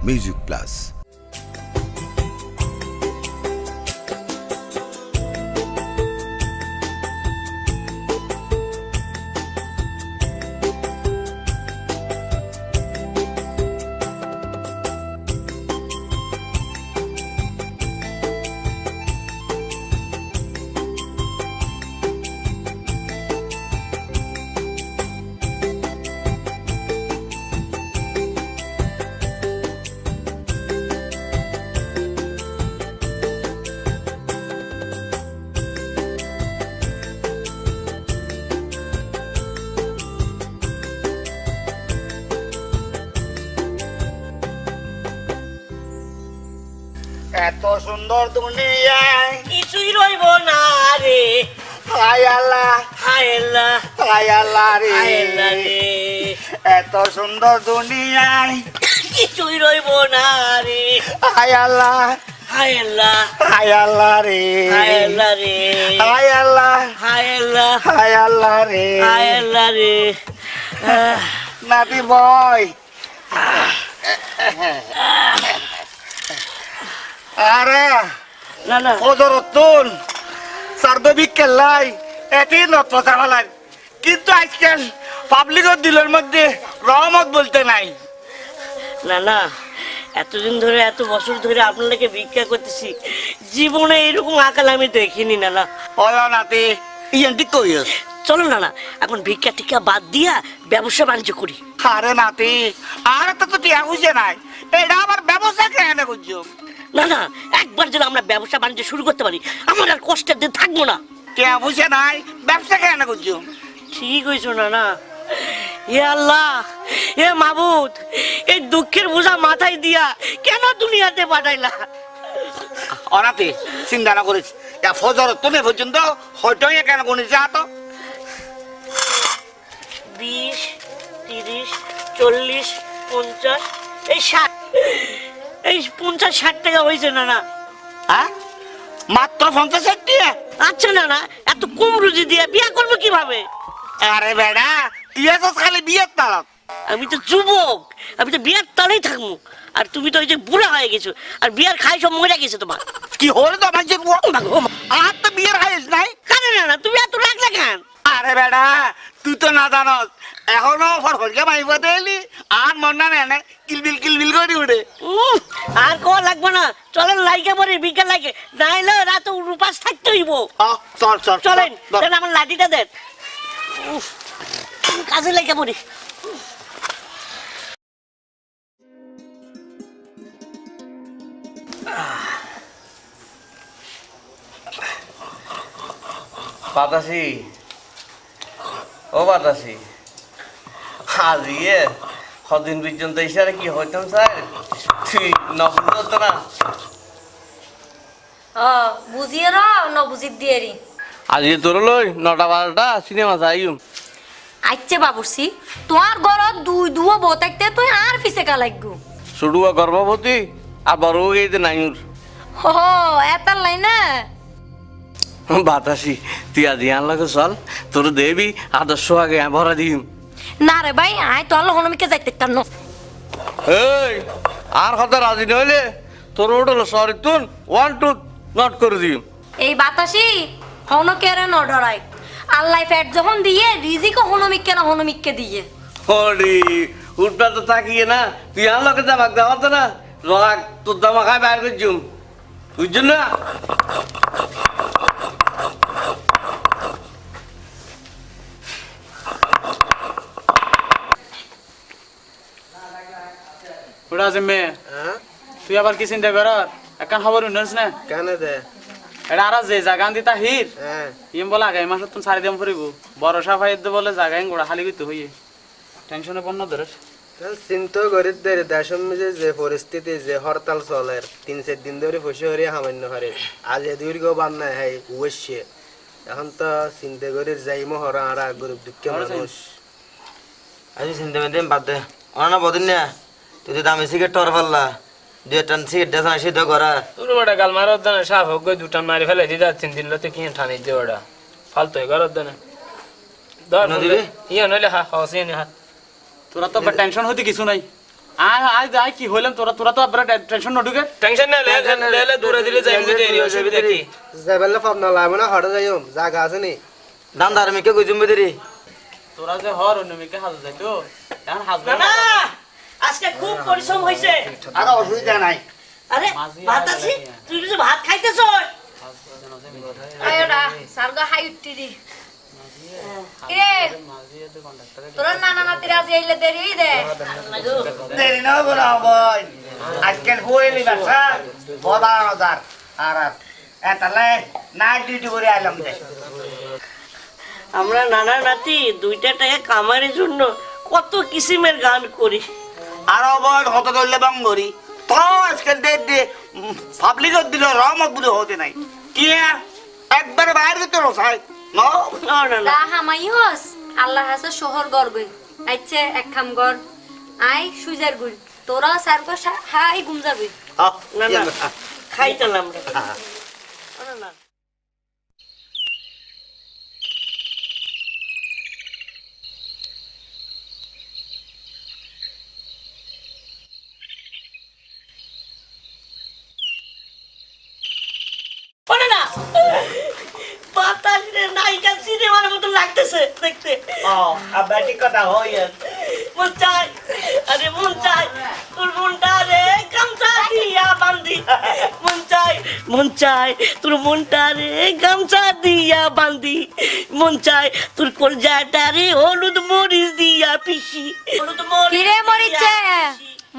Music plus. এত সুন্দর দুনিয়ায় কিছুই রইব না রে। হায় আল্লাহ, হায় আল্লাহ, হায় আল্লাহ রে, হায় আল্লাহ রে। এত সুন্দর দুনিয়ায় কিছুই রইব না রে। হায় আল্লাহ, হায় আল্লাহ, হায় আল্লাহ রে, হায় আল্লাহ রে, হায় আল্লাহ, হায় আল্লাহ, হায় আল্লাহ রে, হায় আল্লাহ রে। নাতি বয় আরে না না ফজরতুন সার্দবিক কেল্লাই এটি নত চালালাই, কিন্তু আজকাল পাবলিকের দিলের মধ্যে রহমত বলতে নাই। না না, এতদিন ধরে এত বছর ধরে আপনাদেরকে ভিক্ষা করতেছি, জীবনে এরকম আকাল আমি দেখিনি। না না ওই নাতি ইয়ান্টি কইস, চলো না না, এখন ভিক্ষা টিকা বাদ দিয়া ব্যবসা বাণিজ্য করি। আরে নাতি আর তো টিয়া বুঝে নাই, এটা আবার ব্যবসা কেন করছো? না না, একবার যেন আমরা ব্যবসা বাণিজ্য শুরু করতে পারি, আমার আর কষ্টের দিন থাকবো না। টিয়া বুঝে নাই, ব্যবসা কেন করছো? ঠিক হয়েছো না না। হে আল্লাহ, হে মাবুদ, এই দুঃখের বোঝা মাথায় দিয়া কেন দুনিয়াতে পাঠাইলা? অনাতে চিন্তা না করিস, ফজরতুন পর্যন্ত হয়তো কেন কোনি যা তো 20, 30, 40, 50, এই 60, এই 50-60 টাকা হয়েছে না না। হ্যাঁ মাত্র 50 টিয়া? আচ্ছা না না, এত কম রুজি দিয়ে বিয়ে করবো কিভাবে? আরে বেড়া তুই তো খালি বিয়ের তালাত। আমি তো যুবক, আমি তো বিয়ার তলেই থাকবো, আর তুমি তো ওই যে বুড়া হয়ে গেছো, আর বিয়ার খাই সব মরে গেছে তোমার। কি হল তো মানুষের আর তো বিয়ের হাইস নাই। কানে না না, তুমি এত রাখলে কেন? আরে বেড়া তুই তো না জানস, এখনো ফরফরকে মাইব দেলি আর মন না নেয় কিলবিল কিলবিল করে উঠে। আর কোয়া লাগবে না, চলেন লাইকে পরে বিকেল লাগে, নাইলে রাত উপাস থাকতে হইব। চল চল চলেন, দেন আমার লাঠিটা দেন। কাজে লাগে পড়ি। বাতাসি, ও বাতাসি, আজ ইয়ে কদিন পর্যন্ত ইশারে কি হইতাম স্যার, তুই নকল করতো না? বুঝিয়ে র ন বুঝিয়ে দিয়ে রি আজ তোর লই 9টা-12টা সিনেমা যাইম। আচ্ছা বাবুসি, তোমার ঘরত দুই দুও বউ থাকতে তুই আর ফিসে কা লাগবো। ছোটুয়া গর্ভবতী আর বড় গেইতে নাইমুর। ও এতার লাই না বাতাসি, তুই আজ ইয়ার লাগে চল, তোর দেবী আদর্শ আগে ভরা দিম। না রে ভাই, আয় তো আল্লাহ হনমিকে যাইতে কান্ন। এই আর কথা রাজি নইলে তোর ওটা সরি তুন 1 2 নট করে দিম। এই বাতাসি হনকে রে ন ডরাই, আল্লাহ ফ্যাট যখন দিয়ে রিজিক হনমিককে না হনমিককে দিয়ে। ওরে উঠবা তো তাকিয়ে না, তুই আর লোকে জামাক দেওয়া না, রাগ তোর জামা খাই বাইর করে জুম, বুঝছেন না? ওটা আছে মেয়ে, তুই আবার কি চিন্তা কর? এখন খবর উন্নস না কেন দে এটা আর যে জাগান দিতা হির হ্যাঁ ইম বলে আগামী মাসে তুমি সারি দাম ফুরিব বড় সাফাই বলে জাগাই গোড়া খালি করতে হইয়ে টেনশনে পড় না ধরে। চিন্তা করি দেশের মধ্যে যে পরিস্থিতি, যে হরতাল চলে 3-4 দিন ধরে পয়সা হরিয়া সামান্য হারে, আজ দীর্ঘ বান নাই হাই উসছে, এখন তো চিন্তা করি যাইম হরা আর গরিব দুঃখে মানুষ। আজ চিন্তা মেতে বাদ দে, অনা বদিন না তুই দামি সিগারেট টর পারলা 2 সিগারেট দেশ সিদ্ধ করা তোর বড় গাল মারত না সাফ হোক দুটান মারি ফেলে দিদা 3 দিন লতে কি ঠানি দে ওটা ফালতু করত না ধর নদীবে ইয়া নইলে হা হসিয়ে নি হা তোরা তো টেনশন হতে কিছু নাই, আজ কি হইলাম তোরা তোরা তো আপনারা টেনশন না ঢুকে টেনশন না লে দূরে দিলে যাই বুঝে এরি অসুবিধা কি যাইবেলে পাবনা লাগবে না হড়ে যাইম জায়গা আছে নি দাম দারমিকে কইজুম বেদিরি তোরা যে হর অন্যমিকে হাজ যাই তো এখন হাজ না না আজকে খুব পরিশ্রম হয়েছে আর অসুবিধা নাই আরে ভাত আছি তুই কিছু ভাত খাইতেছ আয়োডা সারগা হাই উঠতি কিরে তোরা নানা নাতিরা যে আইলে দেরি দে দেরি না বলা ভাই আজকাল হইলি বাসা বলা হাজার আর এতালে নাইট ডিউটি করে আইলাম দে আমরা নানা নাতি দুইটা টাকা কামারের জন্য কত কিসিমের গান করি আর বল হত ধরলে বাঙ্গরি তো আজকাল দে দে পাবলিক দিল রহমত বুঝে হতে নাই কি একবার বাইরে গেতে রসাই না না না যা হামাই হস আল্লাহ হাসে শহর গর্গই আইছে এক খাম গর আই সুজার গুল তোরা সারগো হাই ঘুম যাবি না না খাইতাম আমরা না না ওরে না বাতাসে নায়িকা সিনেমার মতো লাগতেছে দেখতে আবার ঠিক কথা হয় মন চাই আরে মন চাই তোর মনটা রে গামছা দিয়া বান্ধি মন চাই তোর মনটা রে গামছা দিয়া বান্ধি মন চাই তোর কলজাটা রে হলুদ মরিচ দিয়া পিসি হলুদ কিরে মরিচে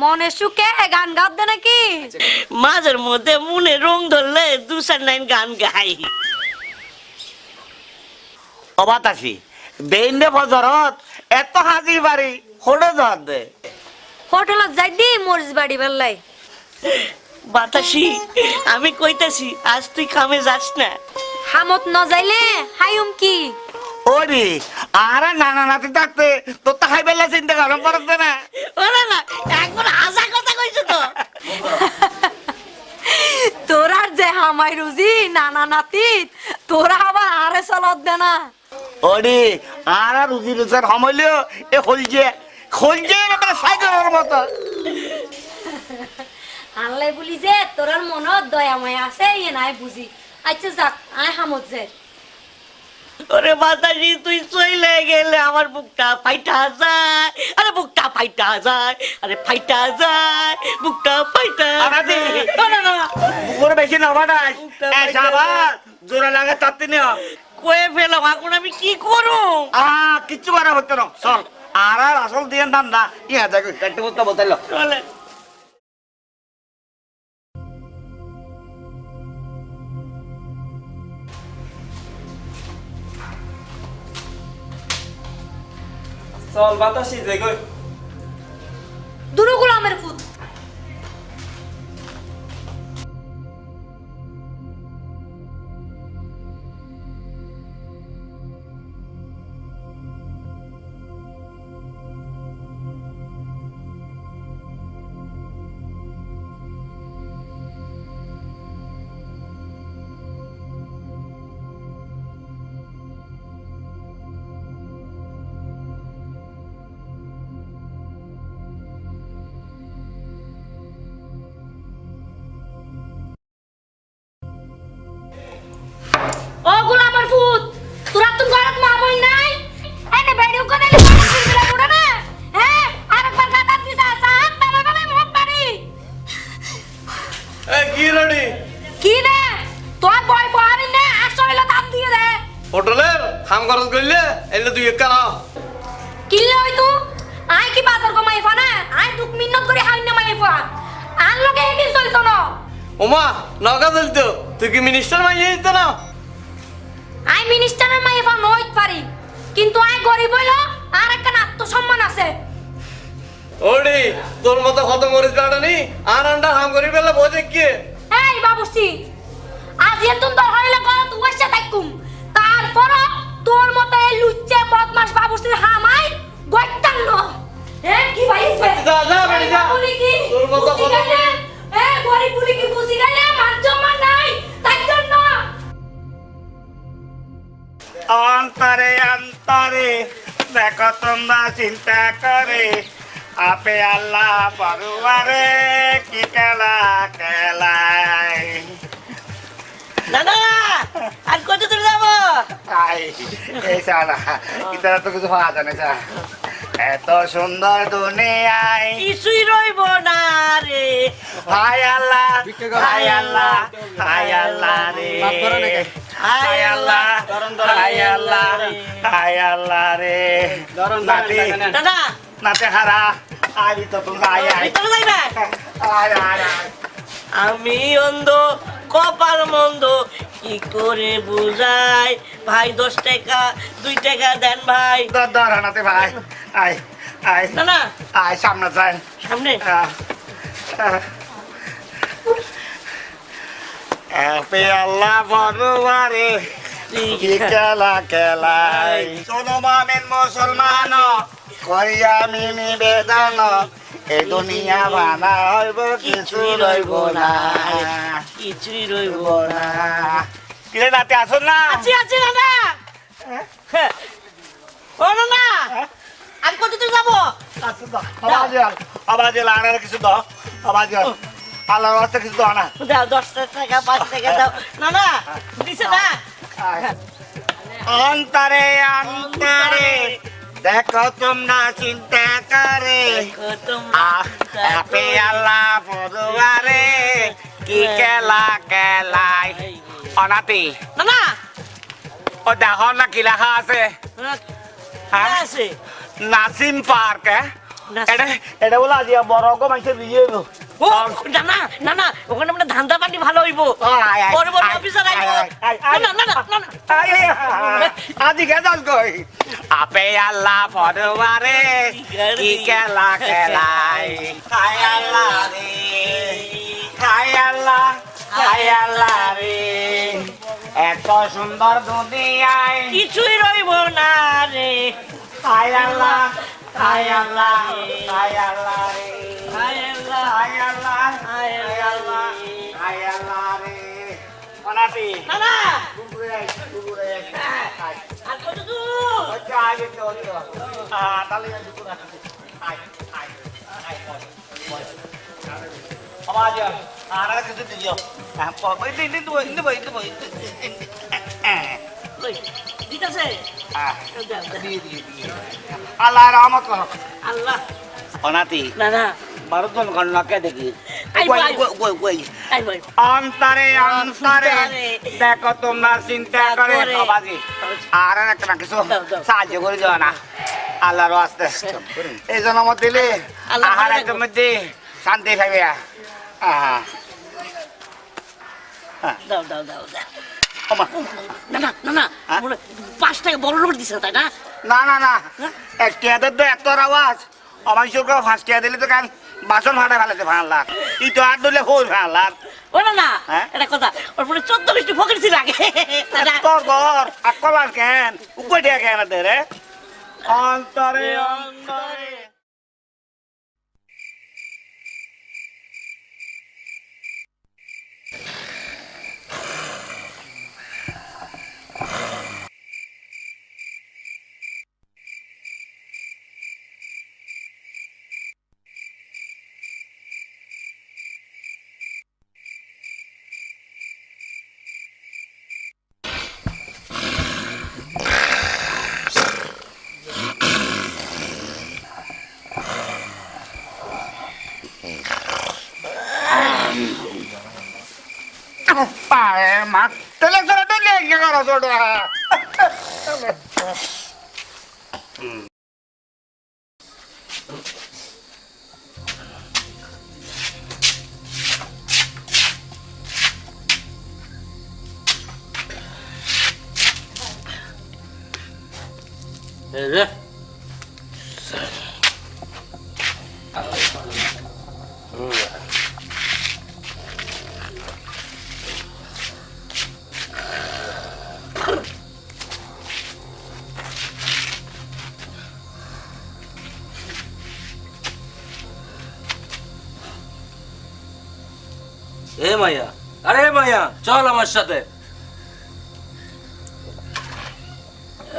মনে সুখে গান গাবদে নাকি মাঝের মধ্যে মনে রং ধরলে দু চার লাইন গান গাই অবাতাসি বেইনে ফজরত এত হাজি বাড়ি হোড়ে ধর দে হোটেলত যাই দি মরিচ বাড়ি বেল্লাই বাতাসি আমি কইতাছি আজ তুই কামে যাস না হামত ন যাইলে হাইম কি ওরে আরে নানা নাতি থাকতে তোর তো হাই বেলা চিন্তা গরম পড়বে না ওরে না একবার হাসা কথা কইছ তো তোরার যে হামাই রুজি নানা নাতিত তোরা আবার আরে চলত দে না ওরে আর রুজি রুজার হমইলো এ খলজে একটা সাইকেলের মতো আনলাই বলি যে তোরার মনত দয়া মায়া আছে ইয়ে নাই বুঝি আচ্ছা যাক আয় হামত যে ওরে বাতাসি তুই চলে গেলে আমার বুকটা ফাইটা যায় আরে বুকটা ফাইটা যায় আরে ফাইটা যায় বুকটা ফাইটা আরাদি। না না বুকুরে বেশি নবাডাস এ শাবাশ জোরে লাগে তাতে নিও কয়ে ফেলাম এখন আমি কি করব কিচ্ছু করা হতো না চল আর আসল দিয়ে ধান্দা ইয়া দেখো কাটতে বলতে বলতাইলো চলে চল বাতাসি যাই গই দুরুগুলো আমার ফুট ওগুলো আমার ফুট তোরা তো গরত মা বই নাই এনে ভিডিও করে লি করে উড়া না হ্যাঁ আরেকবার গাতা দিছা সাত তবে তবে মুখ বাড়ি এ কি রেডি কি রে তোর বয় পারি না আসলে দাম দিয়ে দে হোটেলের খাম খরচ করলে এলে তুই একা না কি লই তু আই কি বাজার কমাই ফানা আই দুক মিন্নত করে হাই না মাই ফা আন লগে হেডি চলতো না ওমা নগা চলতো তুই কি মিনিস্টার মাইয়ে দিতে না আই মিনিস্টারের মাই ফা নইত পারি কিন্তু আই গরিব হইলো আর একটা আত্মসম্মান আছে ওডি তোর মতো কত মরিচ কাটানি আর আন্ডা হাম করি বেলা বোঝে কি এই বাবুসি আজ এতুন তো হইলে কর তুই বসে থাকুম তারপর তোর মতো এই লুচ্চে বদমাশ বাবুসির হামাই গইতাম না কি ভাই যা যা বেড়ি যা তোর মতো কত গরিব পুরি কি বুঝি গেলে মান সম্মান নাই তাই জন্য অন্তরে অন্তরে দেখো তোমরা চিন্তা করে আপে আল্লাহ পরুয়ারে কি খেলা খেলায় দাদা আর কত দূর যাবো আই এই সারা ইতারা তো কিছু পাওয়া যায় না স্যার এত সুন্দর দুনিয়ায় কিছুই রইব না রে হায় আল্লাহ হায় আল্লাহ হায় আল্লাহ রে হায় আল্লাহ হায় আল্লাহ হায় আল্লাহ রে নাতি দাদা নাতে হারা আই তো তুমি আয় আয় ভিতরে যাইবে আয় আয় আয় আমি অন্ধ কপাল মন্দ কি করে বুঝাই ভাই 10 টাকা 2 টাকা দেন ভাই দর নাতে ভাই আয় আয় দাদা আয় সামনে যাই সামনে আপে আল্লাহ বড়ুয়ারে কি খেলা খেলাই শোনো মামেন মুসলমান করিয়া আমি নিবেদন এই দুনিয়া বানা হইব কিছু রইব না কিছুই রইব না কিরে নাতে আসুন না আছি আছি দাদা ও না আর কত দূর যাবো আবার আর কিছু দাও আবার আল্লাহর রাস্তা কিছু দাও না দাও 10 টাকা 5 টাকা দাও না না দিছে না অন্তরে অন্তরে দেখো তোমরা চিন্তা করে আপে আল্লাহ পড়ুয়ারে কি খেলা খেলাই অনাতি না না ও দেখো না কি লেখা আছে হ্যাঁ? আছে নাসিম পার্ক নাসিম। এটা বলে আজ বড় গো মানুষের বিয়ে ও না না না না ওখানে মানে ধান্দা পানি ভালো হইব বড় বড় অফিসার আইব না না না না আজি গেছাস কই আপে আল্লাহ পড়ুয়ারে কি খেলা খেলাই হায় আল্লাহ রে হায় আল্লাহ হায় আল্লাহ রে এত সুন্দর দুনিয়ায় কিছুই রইব না রে হায় আল্লাহ হায় আল্লাহ হায় আল্লাহ রে হায় আল্লাহ হায় আল্লাহ হায় হায় আল্লাহ আল্লাহ হায় আল্লাহ রে অনাতি না না কুকুরে আর কত দূর আচ্ছা আগে তো তাহলে কুকুরে আয় আয় আয় আওয়াজ আর কিছু দিও ওই দিন দিন লই দিতাছে আল্লাহ রহমত করো আল্লাহ অনাতি না না ভারতন কন্যাকে দেখি আই ভাই আই ভাই অন্তরে অন্তরে দেখো তোমরা চিন্তা করে বাবাজি আর একটা কিছু সাহায্য করে যাও না আল্লাহর আস্তে এই জন্ম দিলে আহারের মধ্যে শান্তি থাকবে দাও দাও দাও দাও না না না না 5 টাকা বড় নোট দিছে তাই না না না না একটা তো এত আওয়াজ আমার সরকার ফার্স্ট টিয়া দিলে তো কাল বাসন ভাড়া ফেলাতে ভাড়ালাম ই তো আর দিলে হই ভাড়ালাম ও না না এটা কথা ওর পরে 14 বৃষ্টি ফকির ছিল আগে তোর ঘর আকলার কেন উপরে টিয়া কেন দে রে অন্তরে অন্তরে पाय माग त्याला जरा तो लेंगे करा सोडा এ মাইয়া, আরে মাইয়া চল আমার সাথে।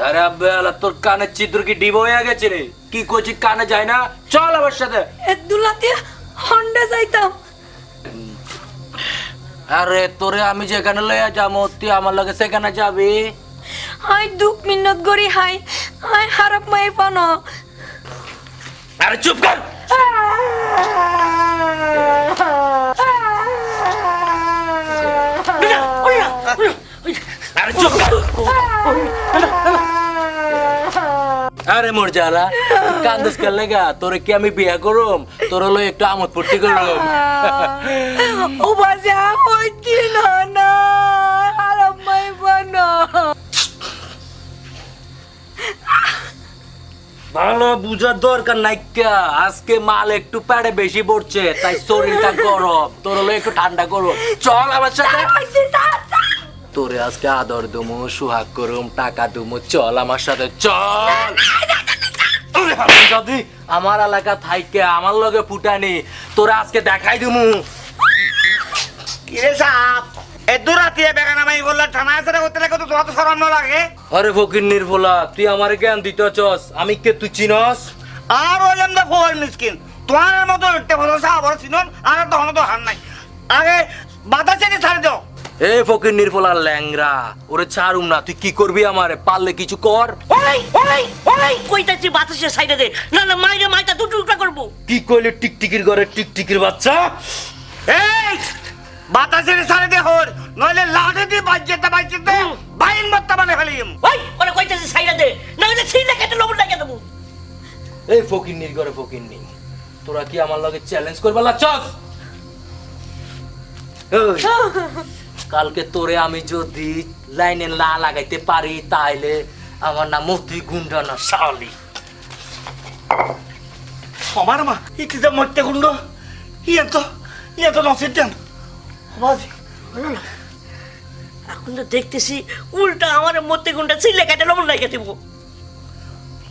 আরে আব্বা তোর কানের চিত্র কি ডিব হয়ে গেছে রে? কি করছি কানে যায় না? চল আমার সাথে। দুলাতে হন্ডা যাইতাম। আরে তোরে আমি যেখানে লইয়া যাবো তুই আমার লগে সেখানে যাবি। হাই দুঃখ মিন্নত গরি হাই হাই হারাপ মাই পানো। আরে চুপ কর। আরে চুপ কর। আরে মোর জ্বালা কান্দস কে লেগা? তোরে কি আমি বিয়া করুম? তোর হলো একটু আমোদ ফুর্তি করুম। ও বাজা হই কি না না হারাপ মাই পানো। ভালো বুঝার দরকার নাই কা। আজকে মাল একটু পেড়ে বেশি পড়ছে তাই শরীরটা গরম। তোর হলো একটু ঠান্ডা করুম। চল আমার সাথে। তোরে আজকে আদর দুমু সুহাগ করুম টাকা দুমু। চল আমার সাথে চল। যদি আমার এলাকা থাইকে আমার লগে ফুটানি তোরে আজকে দেখাই দিমু। কিরে সাপ এ দুরাতিয়ে বেগানা মাই বললা থানা আছে করতে লাগে তো তোমার তো শরম না লাগে? আরে ফকির নির্ভোলা তুই আমার জ্ঞান দিতেছস। আমি কে তুই চিনস? আর ওই আমরা ফোর মিসকিন তোমার মতো উঠতে ভালো সাপ বড় চিনন আর তখন তো হার নাই। আগে বাতাসে ছাড়ে দাও। এ ফকির নির্ভোলা ল্যাংরা ওরে ছাড়ুম না। তুই কি করবি আমারে? পারলে কিছু কর। ওই ওই ওই কইতাছি বাতাসের সাইডে দে না না মাইরে মাইটা দুটো টুকরা করব। কি কইলে টিকটিকির ঘরে টিকটিকির বাচ্চা? এই বাতাসের ছাড়ে দে হর নইলে লাঠি দিয়ে বাজতে বাইন মত মানে ফেলিম। ওই ওরে কইতাছি সাইডে দে না হলে ছিঁড়ে কেটে লবণ লাগিয়ে দেবো। এই ফকির নির ঘরে ফকির নি তোরা কি আমার লগে চ্যালেঞ্জ করবা লাগছস? ওই, কালকে তোরে আমি যদি লাইনে না লাগাইতে পারি তাইলে আমার নাম মতি গুন্ডা না শালি। আমার মা ইতি যে মরতে গুন্ড ইয়ে তো নসির দেন বাজি। এখন তো দেখতেছি উল্টা আমার মধ্যে গুন্ডা ছিঁড়ে কেটে লবণ লাগিয়ে দেবো।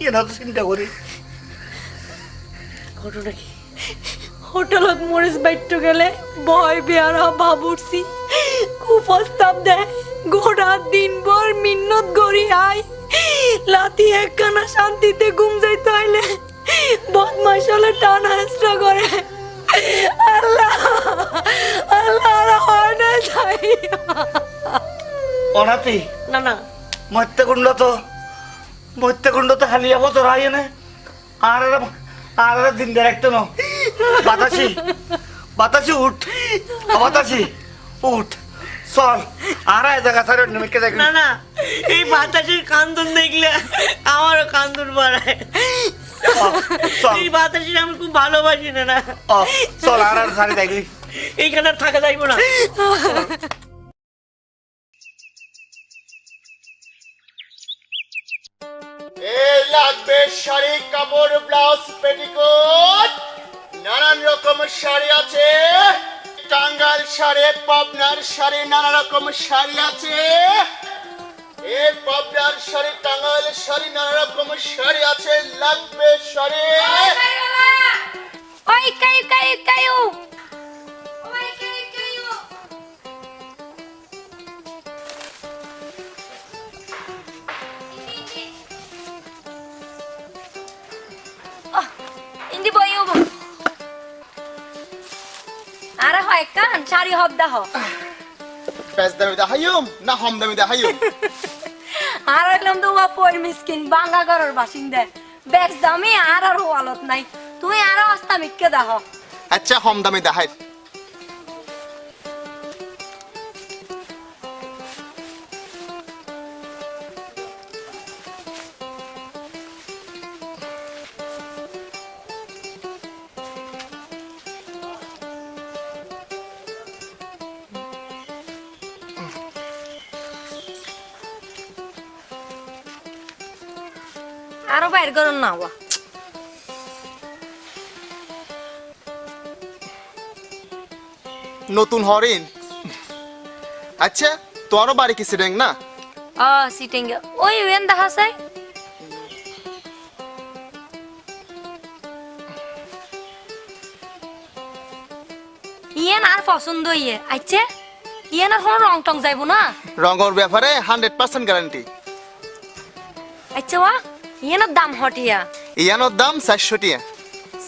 ইয়ে না তো চিন্তা করি ঘটনা কি? হোটেলত মরিস বাইট্টু গেলে ভয় বেয়ারা বাবুরসি কুপ্রস্তাব দেয় গোটা দিনভর মিন্নত গড়ি আই লাতি একখানা শান্তিতে ঘুম যাইতে হইলে বদমাস হলে টানা হেসরা করে। আল্লাহ আল্লাহ হর্নে যাই অনাতি না না মরতে গুন্ড তো খালি যাবো তোর আইয়ে না আর দিন দেখতো না। বাতাসি উঠ বাতাসি উঠ চল আর জায়গা সারে নেমে যাই না না এই বাতাসের কান্দন দেখলে আমারও কান্দন বাড়ায়। এই বাতাসের আমি খুব ভালোবাসি না না। চল আর সারে যাই এইখানে আর থাকা যাইবো না। এই লাগবে শাড়ি কাপড় ব্লাউজ পেটিকোট নানান রকমের শাড়ি আছে। টাঙ্গাইল শাড়ি পাবনার শাড়ি নানা রকম শাড়ি আছে। এই পাবনার শাড়ি টাঙ্গাইল শাড়ি নানা রকমের শাড়ি আছে। লাগবে শাড়ি। ওই কায়ু কায়ু কায়ু ওই কায়ু কায়ু ইন্দি বইও আরে হয় কান শাড়ি হবদা হ বেশ দামি দেখাইম না হম দামি দেখাইম? আর হইলাম তো পর মিসকিন বাঙ্গা ঘরের বাসিন্দা বেশ দামি আর হালত নাই তুই আর অস্তা মিক্কে দাহ। আচ্ছা হম দামি দেখাই। আরো বাইর করুন না হওয়া নতুন হরিণ। আচ্ছা তোরও বাড়ি কি সিডেং না? সিটিং ওই ওয়েন দেখা চাই ইয়েন আর পছন্দ ইয়ে আচ্ছা ইয়েন আর কোনো রং টং যাইব না? রঙের ব্যাপারে 100% গ্যারান্টি। আচ্ছা ওয়া ইয়ানোর দাম হটিয়া ইয়ানোর দাম 400 টিয়া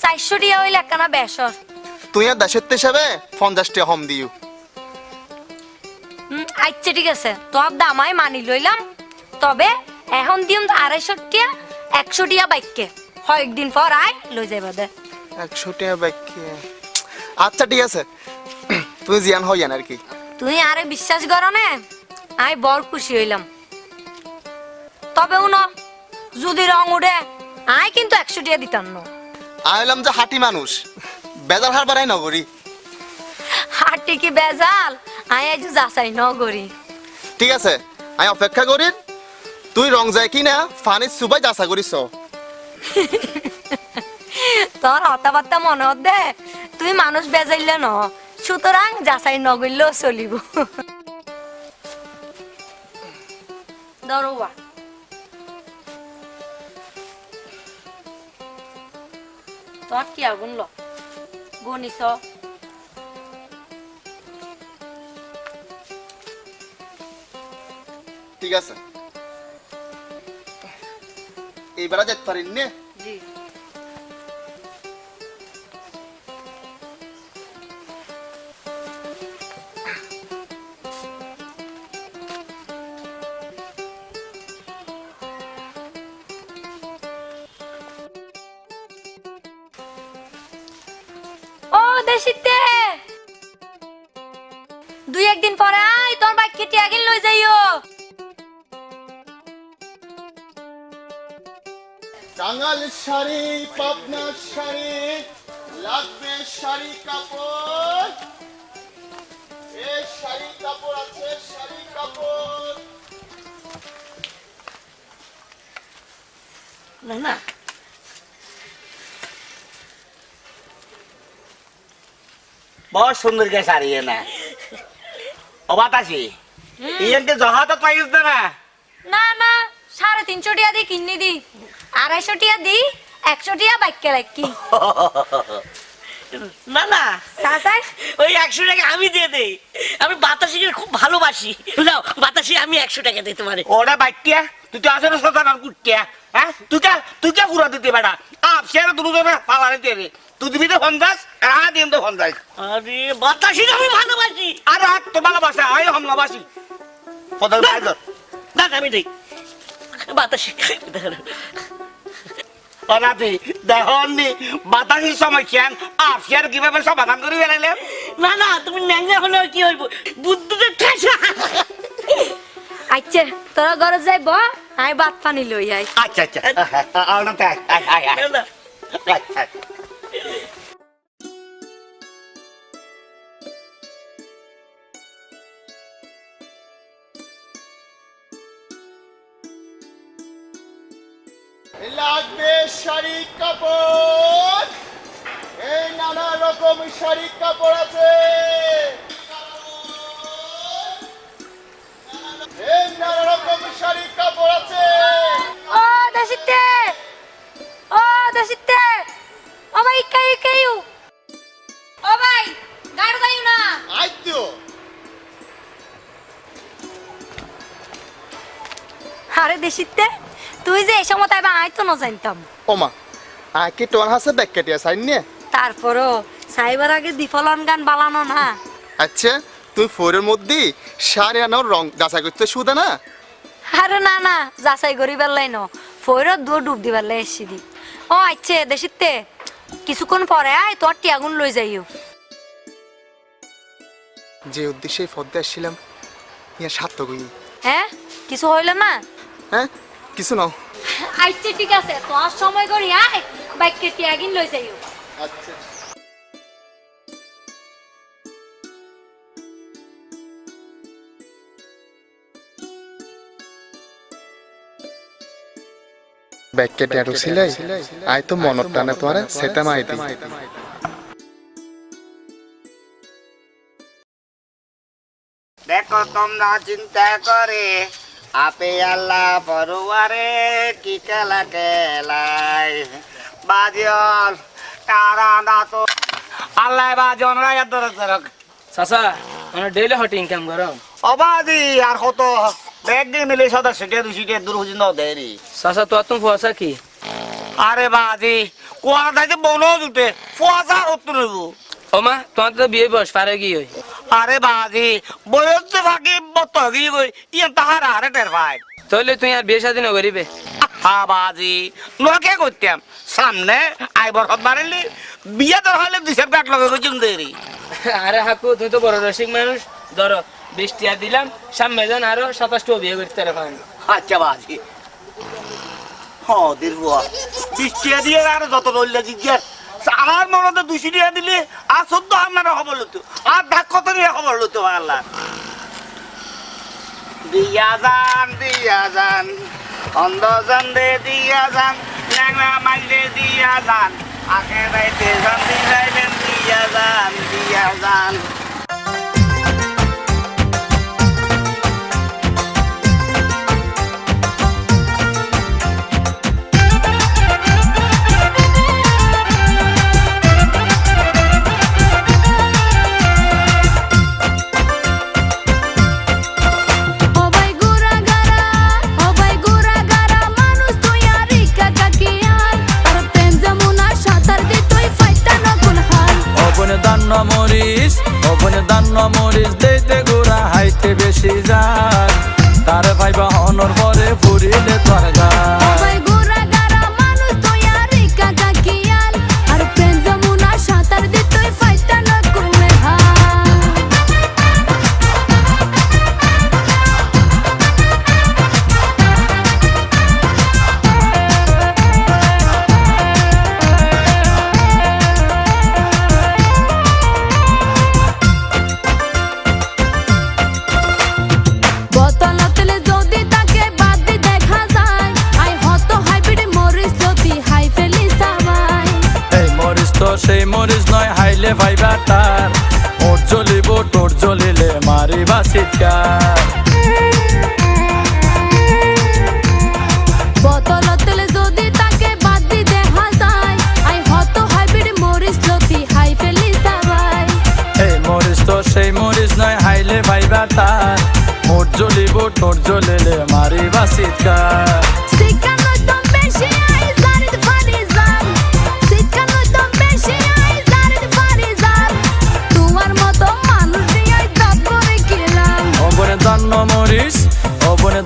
400 টিয়া হইলে একখানা বেসর তুই আর দেশের হিসাবে 50 টিয়া কম দিও আচ্ছা ঠিক আছে তোর দাম আমি মানি লইলাম তবে এখন দিম 250 টিয়া 100 টিয়া বাইককে কয়েকদিন পর আই লই যাইবা দে 100 টিয়া বাকি আচ্ছা ঠিক আছে তুই জিয়ান হইয়ান আর কি তুই আরে বিশ্বাস করো না আমি বড় খুশি হইলাম তবে উনো যদি রং উড়ে আই কিন্তু 100 টিয়া দিতাম না আইলাম যে হাটি মানুষ বেজার হার বাড়াই নগরী হাটি কি বেজাল আই আজ যাচাই নগরি ঠিক আছে আমি অপেক্ষা করি তুই রং যায় কি না ফানি সুবাই যাচা করিস তোর হতাবার্তা মনে হতে তুই মানুষ বেজাইলে ন সুতরাং যাচাই নগরলেও চলিব দরওয়া তোর কি আগুন ল গনিস ঠিক আছে এইবার যেতে পারিন নে জি ও দেশিতে দুই একদিন পরে আই তোর বাইক কেটে আগে লই যাইও টাঙ্গাইল শাড়ি পাবনার শাড়ি লাগবে শাড়ি কাপড় এই শাড়ি কাপড় আছে শাড়ি কাপড় না না बहुत सुंदर के साड़ी है ना ओ बातासी ये के जहां तो प्राइस दे ना না না 350 টিয়া দি কিন্নি দি 250 টিয়া দি 100 টিয়া বাইকে লাগকি না না সাসাই ওই 100 টাকা আমি দিয়ে দেই আমি বাতাসিকে খুব ভালোবাসি নাও বাতাসি আমি 100 টাকা দিতে পারি ओड़ा बैठिया तू तो आसे सोचा ना कुटिया हैं तू क्या पूरा देते बेटा आप शेर तू तो पाला नहीं तेरे तू भी तो 50 आ दिन तो 50 আরে বাতাসিকে আমি ভালোবাসি अरे हाथ तो बाला बासा आए हम लबासी पता नहीं कर না আমি দেই বাতাসি অনাদি দেখনি বাতাসি সমস্যা आप शेर কিভাবে সমাধান করে বেলাইলে না না তুমি ন্যাংরা হলে কি হইব বুদ্ধতে ঠেসা আচ্ছা তোরা ঘরে যাইব আই ভাত পানি লই আই अच्छा अच्छा आओ ना ताई आय না না লাগবে শাড়ি কাপড় এই নানা রকম শাড়ি কাপড় আছে এই নানা রকম শাড়ি কাপড় আছে ও দেশিতে ও ভাই কাইউ ও ভাই গাড়ি যাইও না আইতো আরে দেশিতে তুই যে এই সময় তাইবা আই তো না জানতাম ওমা আকে তোর হাসে ব্যাককেটিয়া সাইন নে তারপরও সাইবার আগে দিফলন গান বালানো না আচ্ছা তুই ফোরের মধ্যে শাড়ি আনার রং যাচাই করতে সুদা না আরে না না যাচাই করিবার লাই ন ফইরত দূর ডুব দিবার লাই এসছি দি ও আচ্ছা দেশিতে কিছুক্ষণ পরে আয় তোর টিয়াগুন লই যাইও যে উদ্দেশ্যে ফদ্দে আসছিলাম ইয়া সার্থক হই হ্যাঁ কিছু হইল না হ্যাঁ কিছু নাও আচ্ছা ঠিক আছে তোর সময় করি আয় বাইককে টিয়াগিন লই যাইও আচ্ছা ব্যাককে ডেরো সিলাই আই তো মনত টানে তোরে সেটা মাই দি देखो तुम ना चिंता करे आपे अल्लाह परवारे की केला केलाई बाजियल तारा ना तो अल्लाह बाजन रा याद रख চাচা মানে ডেইলি হট ইনকাম করো अबादी यार हो तो ব্যাগ দিয়ে মিলে 100-200 দূর পর্যন্ত দেরি চাচা তো তুমি ফুয়াশা কি আরে বাজি কোয়া দাইতে বনো জুতে ফুয়াশা হতো নেবো ও মা তোমার তো বিয়ে বয়স পারে কি হই আরে বাজি বয়স তো থাকি বত গিয়ে গই ইয়ে তাহার আরে টের ভাই তাহলে তুই আর বিয়ে শাদী নকরিবে হা বাজি নকে করতাম সামনে আইবর হত মারিলি বিয়ে তো হলে 200 ব্যাগ লগে গজুম দেরি আরে হাকু তুই তো বড় রসিক মানুষ ধরো 20 টাকা দিলাম সামনে যান আরো 27 বিয়ে করতে রাখেন আচ্ছা বাজি দিলবুয়া 20 টাকা দিয়ে আর যত রইলে জিজ্ঞাস আমার মনে 200 টাকা দিলে আর 14 আপনার খবর লতো আর ডাক কত নিয়ে খবর লতো আল্লাহ দিয়া যান অন্ধজন দে দিয়া যান ন্যাংরা মাইলে দিয়া যান আগে রাইতে যান দিলাইবেন দিয়া যান মরিস দেইতে গোড়া হাইতে বেশি যান তারে ভাইবা হনর পরে ফুরিলে তোর গান সেই মরিস নয় হাইলে ভাইবা তার ওর জ্বলিব তোর জ্বলিলে মারিবা চিৎকার বতলতলে যদি তাকে বাদ দি দেখা যায় আই হত হাইব্রিড মরিস লতি হাই ফেলি সবাই এই মরিস তো সেই মরিস নয় হাইলে ভাইবা তার ওর জ্বলিব তোর জ্বলিলে মারিবা চিৎকার শিকানো দম বেশি আই জারিদ ফারিজান শিকানো দম বেশি আই জারিদ ফারিজান তোমার মতো মানুষ দিয়ে দাব করে গেলাম ওবনে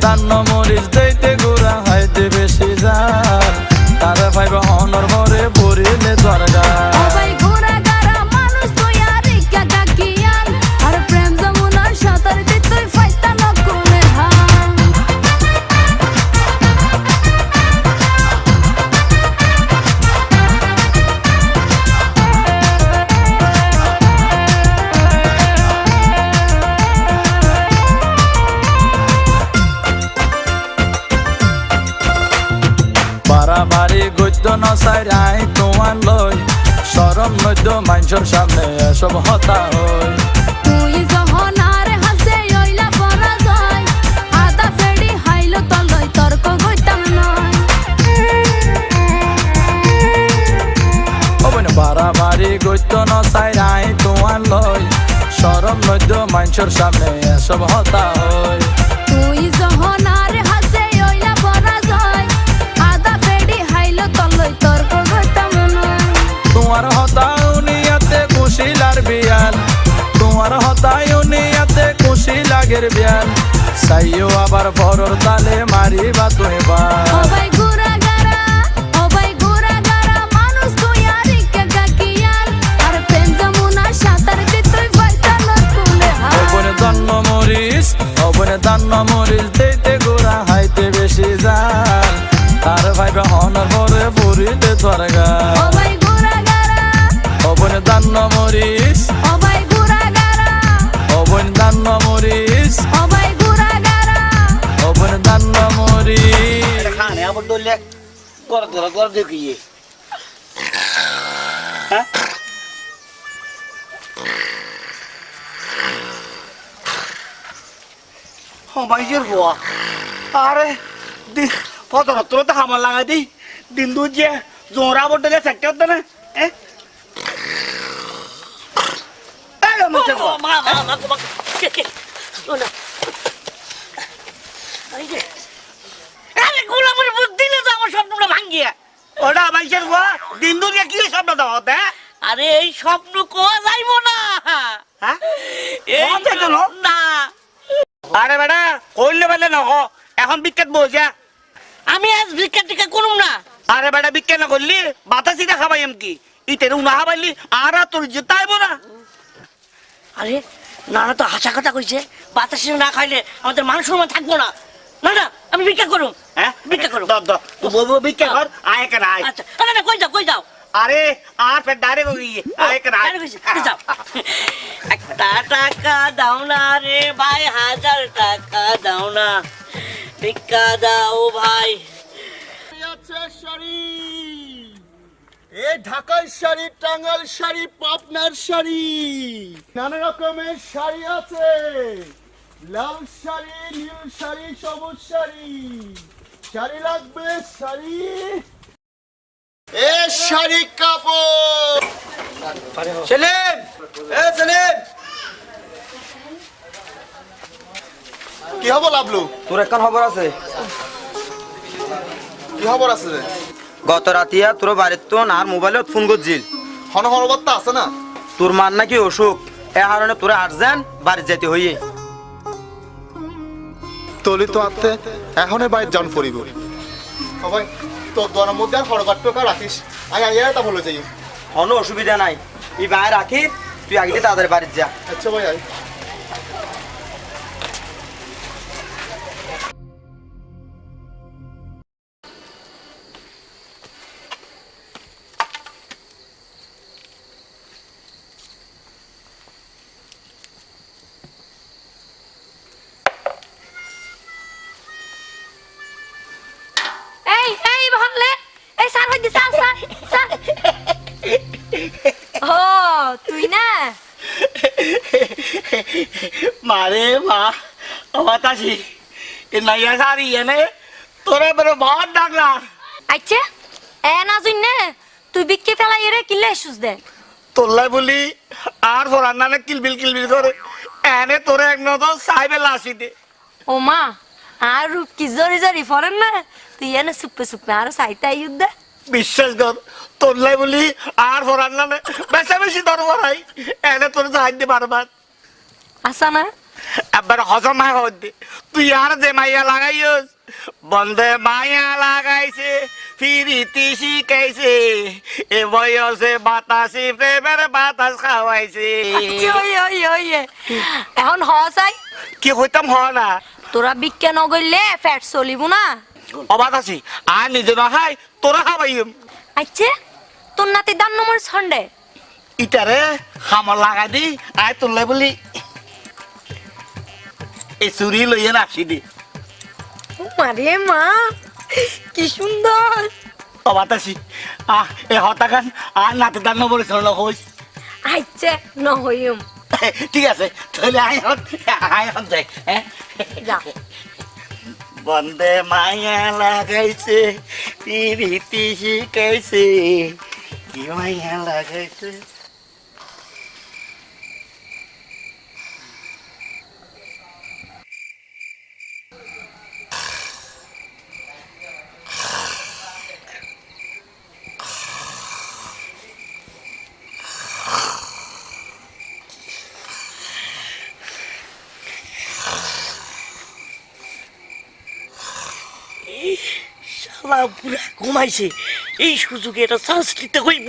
দান্ন মরিস দেইতে গোড়া হাইতে বেশি যান তারে ভাইবা হনর ভরে পড়িলে তোর গান সবাই ঘোরা গারা মানুষ তুই আর ইকা গাকিয়ান আর প্রেম যমুনার সাঁতারিতে তুই ফাইতা না কোনে হান বাড়াবাড়ি গদ্য নসাই রাই তোমার লই সরম নদ্য মানুষের সামনে এসব হতা হই তুই যখন আর হাসে ওইলা পরা যায় আদা ফেড়ি হাইলো তলই তর্ক গইতাম নয় ওবনে বাড়াবাড়ি গদ্য নসাই রাই তোমার লই সরম নদ্য মানুষের সামনে এসব হতা হই তুই যখন আর হাসে ওইলা পরা যায় আদা ফেড়ি হাইলো তলই তর্ক গইতাম নয় তোমার হতায় উনিয়াতে খুশি লার বিয়ান তোমার হতায় উনিয়াতে খুশি লাগের বিয়ান সাইও আবার বড়র তালে মারিবা তুই বা সবাই ঘোরা গারা মানুষ তুই আর ইকা গাকিয়ান আর প্রেম যমুনার সাঁতারিতে তুই ফাইতা না কোনে হান ওবনে দান্ন মরিস দেইতে গোড়া হাইতে বেশি যান তার ভাইবা হনর ভরে পুরিতে তোর গান সবাই ঘোরা গারা ওবনে দান্ন মরিস সবাই ঘোরা গারা ওবনে দান্ন মরিস সবাই ঘোরা গারা ওবনে দান্ন মরিস খানে আবার দলে কর দেখিয়ে হ্যাঁ মাইজের হওয়া আরে কত তো হামার লাগাই দিই দিন দু যে জোরা বটে সেক্টর হতো না আরে গোলামের বুদ্ধি দিলে তো আমার স্বপ্নটা ভাঙ্গিয়া। ওটা বাইশের গো দিন দুনিয়া কি স্বপ্ন দাও হতে? আরে এই স্বপ্ন কোয়া যাইব না। হ্যাঁ এই কোয়া যাইতো না? না। আরে বেটা কইলে বেলে নহ এখন বিকেট বসে। আমি আজ ভিক্ষা টিকা করুম না। আরে বেটা বিকেট না করলি বাতাসি না খাবাই এমকি ইতের উনা খাবাইলি আর তোর জিতাইব না। আরে নানা তো হাসা কথা কইছে, বাতাসে না খাইলে আমাদের মান সম্মান থাকবো না। না না আমি ভিক্ষা করুম। হ্যাঁ ভিক্ষা করুম। দ তুই বলবো বিকেট কর আয় কেন আয়। আচ্ছা না না কই যাও কই যাও। আরে আর ফের ডাইরেক্ট আয় কেন আয়। যাও। একটা টাকা দাও না রে ভাই, 1000 টাকা দাও না, ভিক্ষা দাও ভাই। আছে শাড়ি, এই ঢাকার শাড়ি, টাঙ্গাইল শাড়ি, পাবনার শাড়ি, নানা রকমের শাড়ি আছে। লাল শাড়ি, নীল শাড়ি, সবুজ শাড়ি। শাড়ি লাগবে শাড়ি, এ শাড়ি কাপড়। সেলিম, এ সেলিম, কি খবর লাভলু? তোর একখান খবর আছে। কি খবর আছে রে? গত রাতিয়া তোর বাড়ির তো আর মোবাইলত ফোন করছিল। হন হরবত্তা আছে না? তোর মার নাকি অসুখ, এ কারণে তোরা আর্জেন্ট বাড়ি যেতে হইয়ে। তলি তো আনতে এখনই বাইরে যান পড়িব। সবাই তোর দোয়ার মধ্যে আর হরকাট টোকা রাখিস, আমি আইয়া তা বলে যাই। কোনো অসুবিধা নাই, এই বাইরে রাখি, তুই আগে তাদের বাড়ি যা। আচ্ছা ভাই আয়। এই এই বহলে এই স্যার হইছে স্যার স্যার স্যার ও তুই না মারে মা বাতাসি এ নাইয়া সারি এনে তোরে বড় বহুত ডাকলা। আচ্ছা এ না জুইনে তুই বিক্কি ফেলাই রে কিলে সুস দে তোল্লাই বলি আর ফরান নামে কিলবিল করে এনে তোরে এক নজর সাইবে লাসি দে। ও মা আর রূপ কি জরি জরি ফরেন না তুই এনে সুপ্পে সুপ্পে আর সাইতে আইউদ বিশ্বাস কর তোল্লাই বলি আর ফরান নামে বেশি দর ভরাই এনে তোর যাই দে বারবার আসা না একবার হজম হয় হদ্দে তুই আর যে মাইয়া লাগাইস বন্ধে মাইয়া লাগাইছে ফিরিতি শিখাইছে এ বয়সে বাতাসি প্রেমের বাতাস খাওয়াইছে। ওই ওই ওই এখন হসাই কি হইতাম হ না তোরা বিক্কে নগইলে ফ্যাট চলিব না অবাতাসি আর নিজে না খাই তোরা খাবাইম। আচ্ছা তোর নাতি দান নম্বর সন্ডে ইটারে খামর লাগাই দি আয় তোল্লাই বলি এই চুরি লইয়া রাখি দি। মারে মা কি সুন্দর অবাতাসি এ হতাকান আর নাতে দান নম্বর সরল হইস। আচ্ছা নহইম ঠিক আছে তাহলে আয়ন যাই। হ্যাঁ যা বন্দে মায়া লাগাইছে পিরিতি শিখাইছে কি মায়া লাগাইছে। শালা পুরা ঘুমাইছে, এই সুযোগে এটা চান্স নিতে হইব।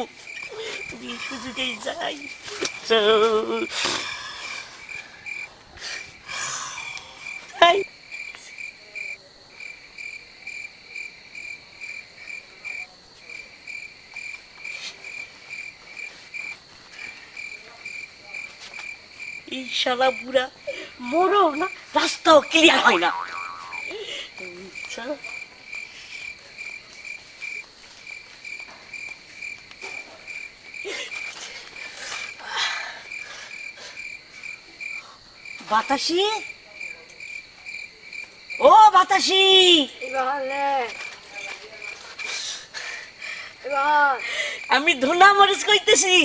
এই সুযোগেই যাই। এই, এই শালা পুরা মরো না, রাস্তাও ক্লিয়ার হয় না। বাতাসি, ও বাতাসি, আমি ধুনা মরিচ কইতেছি।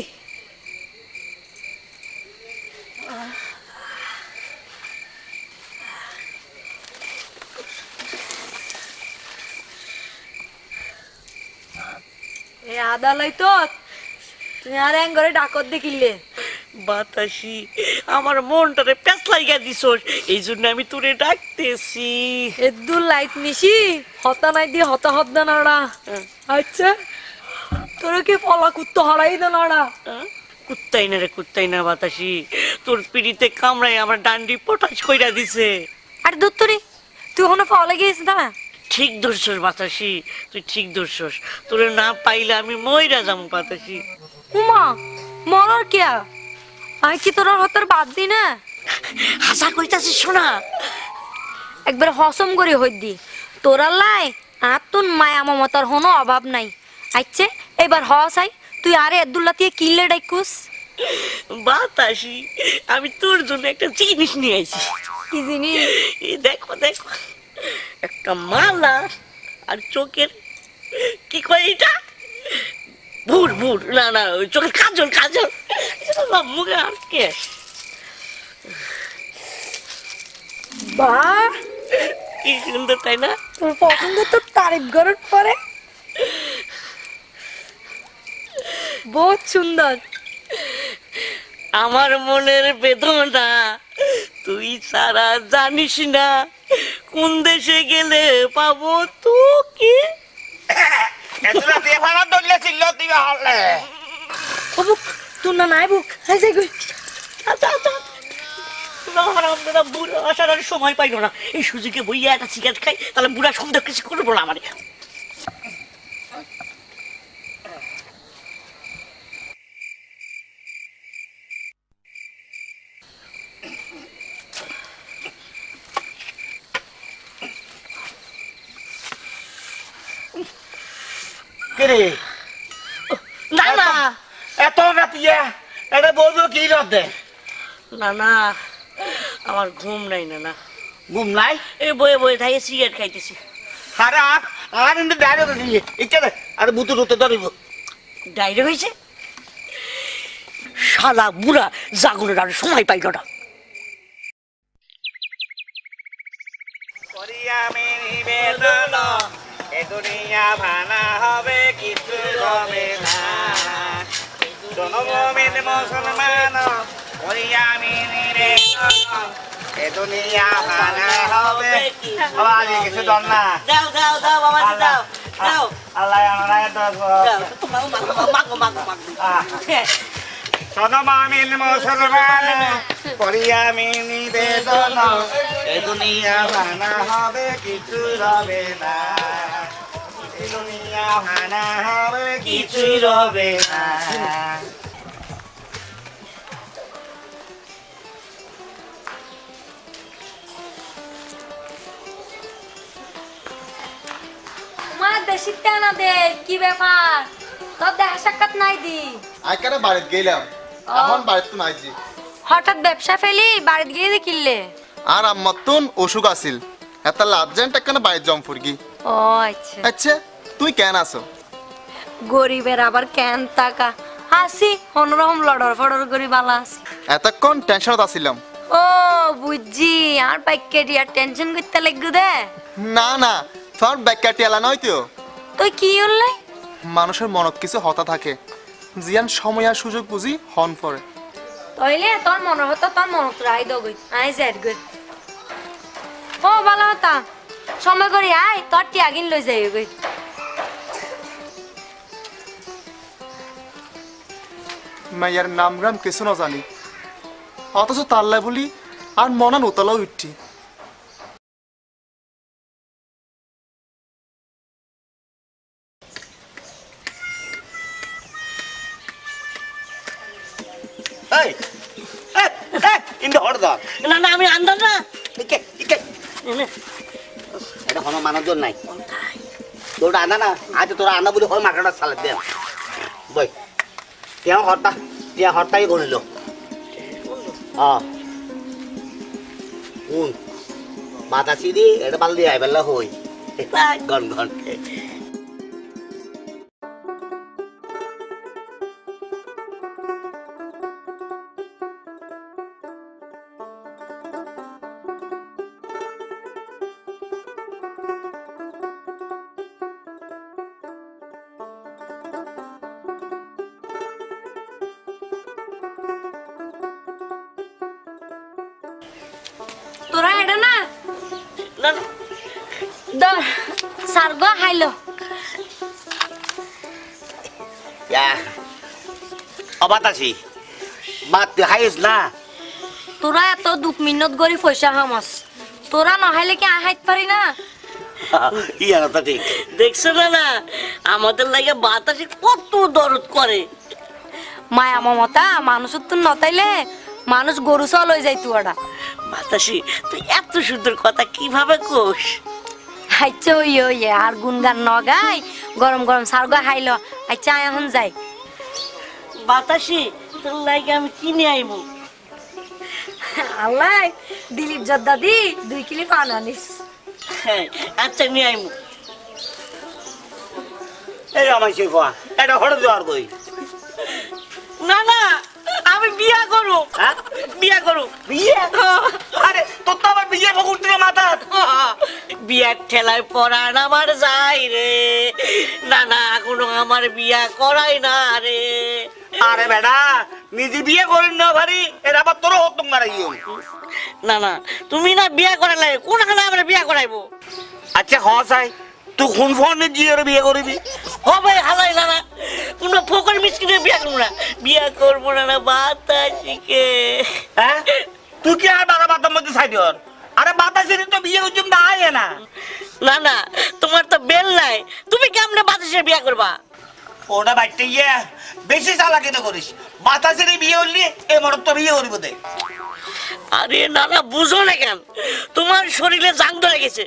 আদালাই তো তুমি আর এক ঘরে ডাকত দেখিলে বাতাসি আমার মনটারে প্যাঁচ লাইগা দিছস, এই জন্য আমি তোরে ডাকতেছি। এদুল লাইট নিছি হতা নাই দিয়ে হতা হত দানাড়া। আচ্ছা তোরা কি ফলা কুত্তো হারাই দানাড়া? কুত্তাই না রে কুত্তাই না বাতাসি, তোর পিড়িতে কামড়াই আমার ডান্ডি পটাশ কইরা দিছে। আরে দত্তরি তুই ওখানে ফলা গিয়েছিস দাঁড়া। ঠিক ধরছস বাতাসি, তুই ঠিক ধরছস, তোরে না পাইলে আমি মইরা যাবো বাতাসি। উমা মরার কিয়া আমি কি তোর হতার বাদ দি না? হাসা কইতাছিস শোনা, একবার হসম করে হই দি তোরা লাই আর তোর মায়া মমতার কোনো অভাব নাই। আচ্ছা এবার হসাই তুই আরে আব্দুল্লাহ দিয়ে কিল্লে ডাইকুস। বাতাসি আমি তোর জন্য একটা জিনিস নিয়ে আইছি। কি জিনিস? এই দেখো দেখো, একটা মালা আর চোখের কি কয় এটা, ভুর ভুর না না ওই চোখের কাজল কাজল, মুখে আর কে। বাহ কি সুন্দর তাই না? তোর পছন্দ তো তারিফ করার পরে বহুত সুন্দর। আমার মনের বেদনা তুই সারা জানিস না, কোন দেশে গেলে পাবো তোকে। এতটা দিয়ে ফানা দললে ছিল তুই হলে ও বুক তোর না নাই বুক হাই যাই গই। আচ্ছা আচ্ছা আমরা বুড়া আসার আর সময় পাইলো না, এই সুযোগে বইয়া একটা সিগারেট খাই, তাহলে বুড়া সুন্দর কিছু করবো না মানে। কিরে না না এত রাতিয়া এটা বলবো কি রাতে? না না আমার ঘুম নাই না না। ঘুম নাই? এই বয়ে বয়ে থাকি সিগারেট খাইতেছি। আরে আর কিন্তু ডাইরেক্ট দিয়ে ইচ্ছা রে আরে বুতু রুতে ধরিব ডাইরে হয়েছে, শালা বুড়া জাগরের আর সময় পাইল না। আমি নিবেদন এ দুনিয়া ভানা হবে কিছু হবে না, জনগণ মুসলমান ওই আমি নিবেদন এ দুনিয়া ভানা হবে। আজ কিছু দল না দাও দাও দাও বাবা দাও দাও, আল্লাহ আমরা তো মাগো মাগো মাগো। জনগণ মুসলমান করি আমি নিবেদন এ দুনিয়া ভানা হবে কিছু হবে না, এ দুনিয়া ভানা হবে কিছু হবে না। মা দেশি টানা দে কি ব্যাপার তোর দেখা সাক্ষাৎ নাই দি? আইকারে বাড়িতে গেলাম, এখন বাড়িতে তো নাইজি। হঠাৎ ব্যবসা ফেলি বাড়িতে গিয়ে দেখিলে? আর আম্মাতুন অসুখ আছিল, এত লাজ্জান টাকানা বাড়িতে জম ফুরগি। ও আচ্ছা আচ্ছা তুই কেন আছো? গরিবের আবার কেন টাকা আসি অন্যরকম লড়র ফড়র করি বালা আসি। এতক্ষণ টেনশনত আছিলাম। ও বুঝছি আর বাইকে আর টেনশন করতে লাগবে দে। না না তোর ব্যাগকাটি এলা নয় তো, তুই কি হলে মানুষের মনত কিছু হতা থাকে, জিয়ান সময় আর সুযোগ বুঝি হন পরে। তাইলে তোর মনে হতো তোর মনত রাই দগই আই যাই গই। ও ভালো হতা সময় করি আয় তোর টিয়াগিন লই যাই গই। মাইয়ার নাম রাম কিছু না জানি, অথচ তাল্লা বলি আর মনান উতলাও উঠছি। না না আমি আন্দাজ না এটা কোনো মানুষজন নাই, তোরা আনা না আজ তোরা আনা বলে হয় মার্কেটটা চালাই দে বই হরটাই করিল। বাতাসি দি এটা পাল দিয়ে আইবেলা হই গন গন। না দর সারগো হাইলো অবাতাসি বাদ তুই খাইস না তোরা এত 2 মিনিট গরি পয়সা হামস তোরা নহাইলে কি আহাইত পারি না ইয়া তো ঠিক দেখছো না আমাদের লাগে বাতাসে কত দরদ করে। মায়া মমতা মানুষের তো নতাইলে মানুষ গরু চল হয়ে যাইতো ওটা বাতাসি তুই এত সুন্দর কথা কিভাবে কোস? আচ্ছা ওই আর গুনগান নগাই গরম গরম সারগো হাইলো আচ্ছা এখন যাই। বাতাসি তোর লাগে আমি কিনে আইব। আল্লাহ দিলীপ জদ্দাদি 2 কিলো পান আনিস। হ্যাঁ আচ্ছা নিয়ে আইব। এই আমার শিফা এটা হঠাৎ যাওয়ার কই না না আমি বিয়া করব। হ্যাঁ বিয়া করব। বিয়ে আরে তোর তো আবার বিয়ে ভোগ উঠলো মাথা বিয়ার ঠেলায় পড়ান আমার যাই রে। না না এখনো আমার বিয়া করাই না রে। আরে বেটা নিজে বিয়ে করেন না ভারি এর আবার তোর হতম মারাইও না না তুমি না বিয়া করালে কোনখানে আমরা বিয়া করাইবো? আচ্ছা হসাই তুই কোন ফোনে জিয়ে বিয়ে করবি হবে হালাই না না কোনো ফোকর মিসকিনে বিয়া করবো না। বিয়া করবো না না বাতাসিকে। হ্যাঁ তুই কি আর বাবা বাতার মধ্যে ছাই দিওর আরে বাতাসের তো বিয়ে উজুম না আয় না না না তোমার তো বেল নাই তুমি কেমনে বাতাসে বিয়া করবা? ওটা বাইতে গিয়ে বেশি চালাকি তো করিস বাতাসের বিয়ে হলি এ মরত তো বিয়ে করবি দে আরে না না বুঝো না কেন তোমার শরীরে জাং ধরে গেছে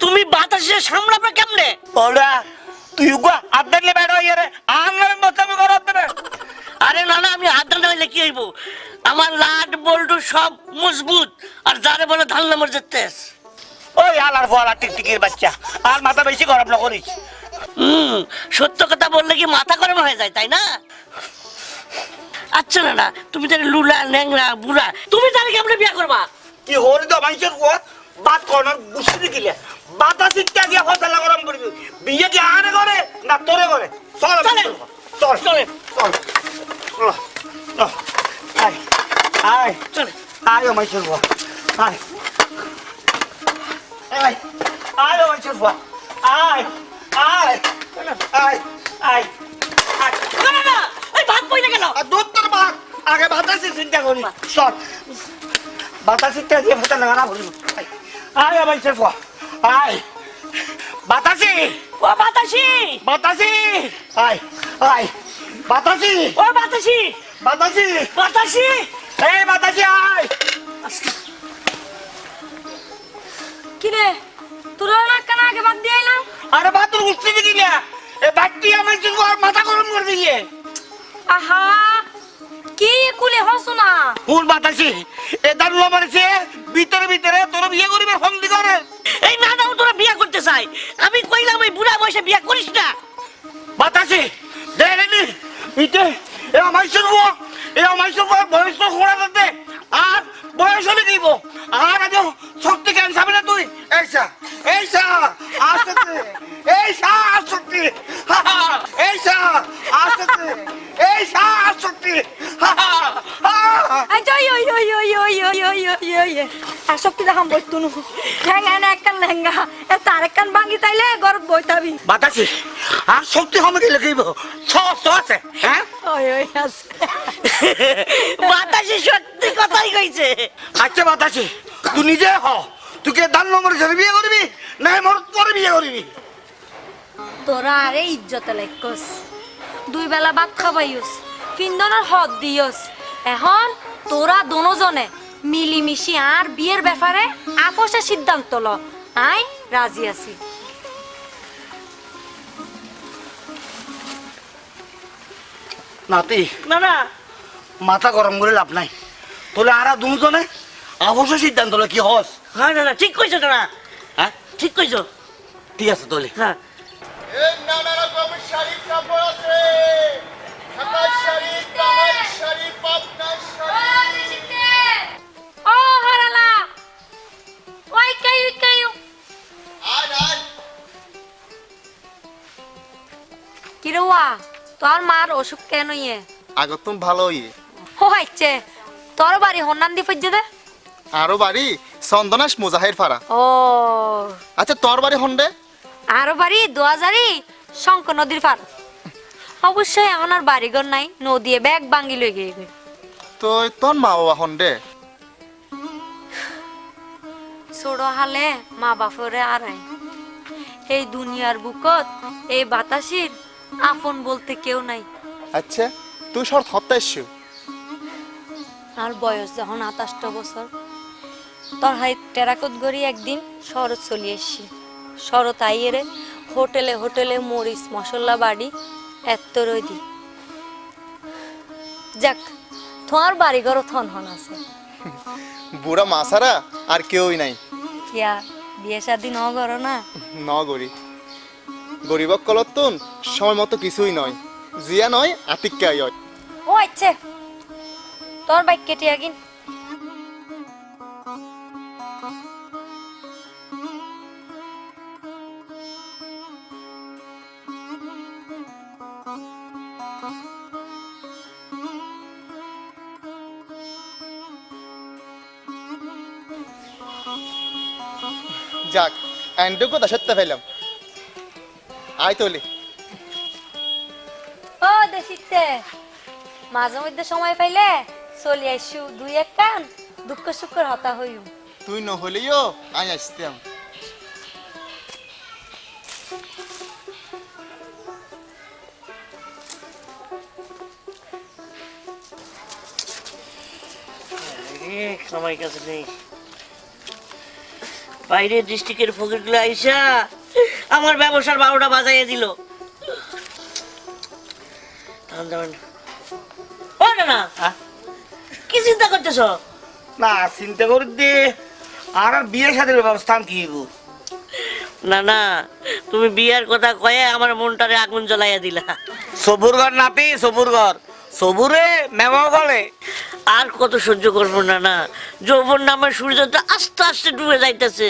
তুমি বাতাসে সামলাবে কেমনে? ওরা তুই গো আদালে বেড়া ইয়ারে আনলে মতমি করত দেবে। আরে না না আমি আদালে হইলে কি হইব? আমার লাট বল্টু সব মজবুত আর যারে বলে ধালনা মর যেতেস। ওই আলার ফোয়ালা টিকটিকির বাচ্চা আর মাথা বেশি গরম না করিস। সত্য কথা বললে কি মাথা গরম হয়ে যায় তাই না? আচ্ছা না না তুমি তাহলে লুলা ল্যাংরা বুড়া তুমি তাহলে কেমনে বিয়া করবা? কি হরি তো মানুষের ও বাত করনা বুঝতে গিলে বাতাস ইত্যা গিয়ে ফসলা গরম করবি বিয়ে কি আনে করে না তোরে করে চল চল চলে চল আয় আয় চলে আয় ও মানুষের ও আয় আয় আয় ও মানুষের ও আয় আয় আয় আয় না না না ওই ভাত পইলে গেল। আর দুধ তোর ভাত আগে বাতাসে চিন্তা করি চল বাতাসে দিয়ে ফসলা গরম করবি আয় ও মানুষের ও আয় বাতাসি ও বাতাসি বাতাসি আয় আয় বাতাসি ও বাতাসি বাতাসি বাতাসি এই বাতাসি আয় কিরে তোরা না কেন আগে বাদ দিয়ে আইলাম? আরে বাতুর উঠতে দিবি না এ বাট্টি আমার যে মাথা গরম করে দিয়ে আহা কি কুলে হসো না ফুল বাতাসি এ দারু মারছে ভিতরে ভিতরে তোর বিয়ে করিবার ফন্দি করে এই না না তোরা বিয়া করতে চাই আমি কইলাম এই বুড়া বয়সে বিয়া করিস না। বাতাসি দেনি ইতে এ আমার বয়স তো খোড়া দিতে আর বয়স হলে দিব আর আজ শক্তি কেন যাবে না তুই এইসা এইসা আসতে এইসা আসতে এইসা আসতে এইসা আসতে আচ্ছা আসক্তি দেখাম বইতু নু লেহেঙ্গা না একখান লেহেঙ্গা এ তার একখান ভাঙি তাইলে গরত বইতাবি বাতাসি আর শক্তি কমে গেলে কি আছে হ্যাঁ ওই আছে বাতাসি সত্যি কথাই কইছে। আচ্ছা বাতাসি তুই নিজে হ তুই কে দান নম্বরে ছেড়ে বিয়ে করবি না মর পরে বিয়ে করবি তোরা আরে ইজ্জতে লাইকস 2 বেলা ভাত খাবাইস ফিন্দনের হদ দিয়স এখন তোরা দুজনে মিলিমিশি আর বিয়ের ব্যাপারে আপোষের সিদ্ধান্ত ল আই রাজি আছি। নাতি না না মাথা গরম করে লাভ নাই তোলে আর দুজনে অবশ্য সিদ্ধান্ত কি হস হ্যাঁ না না ঠিক কইছো তো না হ্যাঁ ঠিক কইছো ঠিক আছে তোলে হ্যাঁ এই নানা রকম শাড়ি কাপড় আছে ঢাকার শাড়ি টাঙ্গাইল শাড়ি পাবনার শাড়ি ও হারালা ওই কাই আর আর কিরোয়া তোর মার অসুখ কেন ইয়ে আগে তুমি ভালো ইয়ে ও আইছে তোর বাড়ি হন্নান দি ফজ্জে দে আরো বাড়ি চন্দনাস মুজাহির ফাড়া। ও আচ্ছা তোর বাড়ি হন্ডে? আরো বাড়ি দোয়াজারি শঙ্কর নদীর পার। অবশ্যই এখন আর বাড়িঘর নাই, নদীয়ে ব্যাগ ভাঙ্গি লই গিয়ে গই। তো তোর মা বাবা হন্ডে? ছোট হালে মা বাপরে আড়াই। এই দুনিয়ার বুকত এই বাতাসির আপন বলতে কেউ নাই। আচ্ছা তুই শর্ত হত্যাইছু? আর বয়স যখন 28 বছর, তোর হাই টেরাকত গড়ি একদিন শরৎ চলি এসছি। শরৎ আইয়েরে হোটেলে হোটেলে মরিচ মশলা বাড়ি এত রই দি। যাক তোমার বাড়ি ঘর থন হন আছে। বুড়া মাছারা আর কেউই নাই। কিয়া বিয়ে শাদি ন করো না? ন গরি গরিবক কলতুন সময় মতো কিছুই নয়, জিয়া নয় আতিক্কাই হয়। ও আচ্ছা তোর বাইক কেটে আগিন। যাক এন্ডুকো দাসত্তা ফেলাম। আয় তোলি। ও দেশিতে মাঝে মধ্যে সময় পাইলে চলি আইসু, দুই এক কান দুঃখ সুখ হতা হইউ। তুই নহলেও আই আসতাম। আমার কাছে নেই। বাইরে ডিস্ট্রিক্টের ফকিরগুলো আইসা আমার ব্যবসার 12টা বাজাইয়া দিল। ও না কি চিন্তা করতেছ? না চিন্তা করি দে আর বিয়ের সাথে ব্যবস্থা কি গো? না না তুমি বিয়ার কথা কয়ে আমার মনটারে আগুন জ্বলাইয়া দিলা। সবুরগর নাতি সবুরগর সবুরে মেমো বলে। আর কত সহ্য করবো না না, যৌবন নামের সূর্যটা আস্তে আস্তে ডুবে যাইতেছে।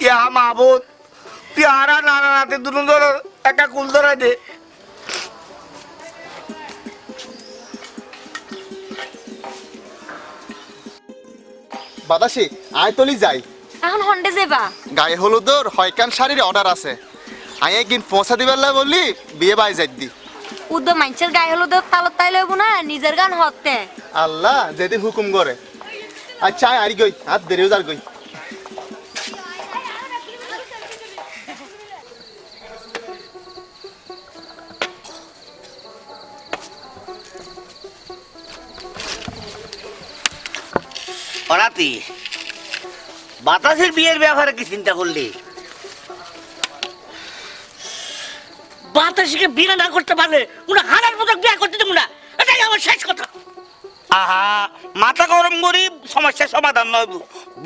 ইয়া মাহবুদ তুই আর নানা নাতি দুজন একটা কুল ধরাই দে। বাতাসি আয় তলি যাই। এখন হন্ডে যাবা? গায়ে হলুদর হয়কান শাড়ির অর্ডার আছে, আই একদিন পৌঁছা দিবার বললি বিয়ে বাই যাই দি। উদ্য মানুষের গায়ে হলো তালত তাই লইব না, নিজের গান হতে। আল্লাহ যেদিন হুকুম করে। আচ্ছা আই গই হাত দেরিও যার গই। অনাতি বাতাসের বিয়ের ব্যাপারে কি চিন্তা করলি? বাতাসিকে বিয়ে না করতে পারলে ওরা হারার মতো বিয়ে করতে দেবো না, এটাই আমার শেষ কথা। আহা মাথা গরম করি সমস্যার সমাধান নয়,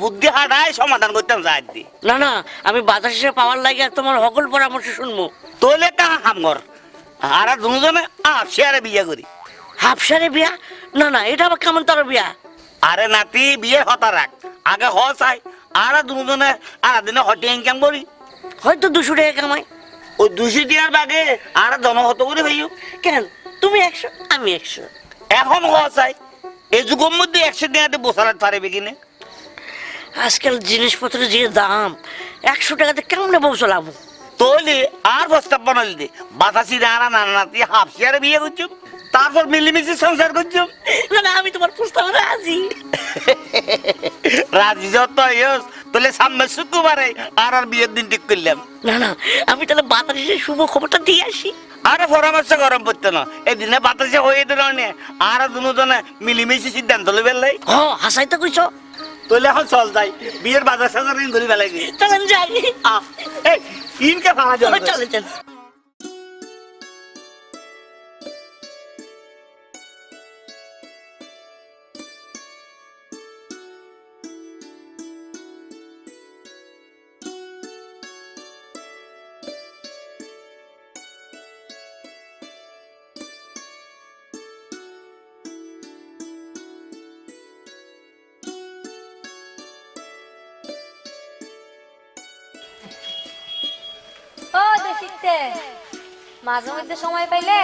বুদ্ধি হাঁটায় সমাধান করতাম যাই দি। না না আমি বাতাসে পাওয়ার লাগে তোমার সকল পরামর্শ শুনবো। তোলে টাকা কাম কর আর দুজনে শেয়ারে বিয়ে করি। হাফসারে বিয়া? না না এটা আবার কেমন তার বিয়া? আরে নাতি বিয়ে হতা রাখ, আগে হ চাই আর দুজনে আর দিনে হটি ইনকাম করি। হয়তো 200 টাকা কামাই। ওই 200 টাকার বাগে আর জনহত করে ভাইও। কেন তুমি 100 আমি 100? এখন হ চাই এই যুগের মধ্যে 100 টাকাতে বসাতে পারবে কিনে? আজকাল জিনিসপত্রের যে দাম, 100 টাকাতে কেমনে বসলাম? তোলে আর প্রস্তাব বানালি দে বাতাসি রানা নানা নাতি হাফ শেয়ারে বিয়ে করছো, তারপর মিলেমিশে সংসার করছো। না না আমি তোমার প্রস্তাবে রাজি। রাজি যত ইয়স তোলে সামনে শুক্রবারে আর বিয়ের দিন ঠিক করলাম। না না আমি তাহলে বাতাসের শুভ খবরটা দিয়ে আসি। আরে পরামর্শ গরম পড়তো না, এই দিনে বাতাসে হয়ে দিল নে আর দুজনে মিলেমিশে সিদ্ধান্ত লই বেলাই। হ হাসাই তো কইছ। তোলে এখন চল যাই বিয়ের বাজার সাজার ধরে বেলাই গিয়ে চলেন যাই। এই ইনকে ভাঙা যাবে। চলে চল। ও দেশিতে মাঝে মধ্যে সময় পাইলে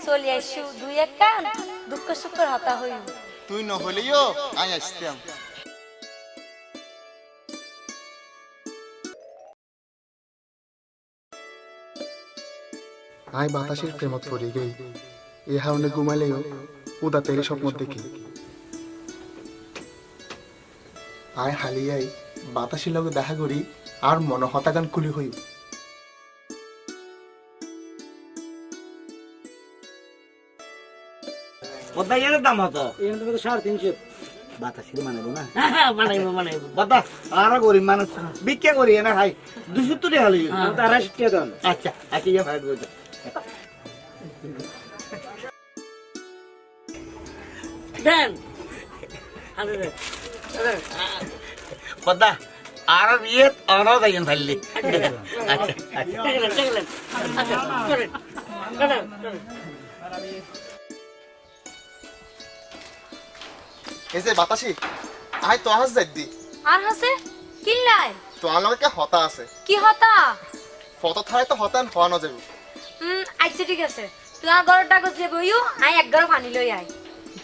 চলি আইসু, দুই এক কান দুঃখ সুখ হতা হইউ। তুই নহলেও আমি আসতাম। আয় বাতাসের প্রেমত পড়ি গই এ হাওনে ঘুমালেও উদা তেরে স্বপ্ন দেখি। আয় হালিয়াই বাতাসের লগে দেখা করি আর মন হতাগান খুলি হই। কোথায় গেলে দাম হতো এখান থেকে তো 350 বাতাসের মানাবো না বানাইবো বাবা আরো গরিব মানুষ ভিক্ষা করি না ভাই 270 টাকা হলি তার 80 টাকা দেন আচ্ছা আচ্ছা ইয়া ভাই বলতো দেন পদ্মা আর বিয়ে অনাও দাইন ফেললি আচ্ছা এই যে বাতাসি আয় তো হাস যাই দি আর হাসে কিল্লাই তো আলোকে হতা আছে কি হতা ফটো থাই তো হতান হওয়ানো যাবে। আচ্ছা ঠিক আছে তুই আর ঘরের ডাকস যে বইও আই এক ঘর পানি লই আই।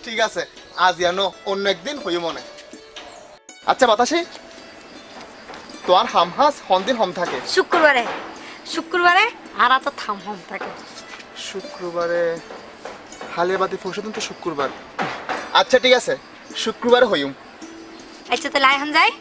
ঠিক আছে আজ জানো অন্য একদিন হই মনে। আচ্ছা বাতাসি তো আর হামহাস হন্দিন হম থাকে শুক্রবারে আর তো থাম হম থাকে। শুক্রবারে হালেবাদি ফসদিন তো শুক্রবার। আচ্ছা ঠিক আছে শুক্রবারে হইম। আচ্ছা তাহলে আইহান যাই।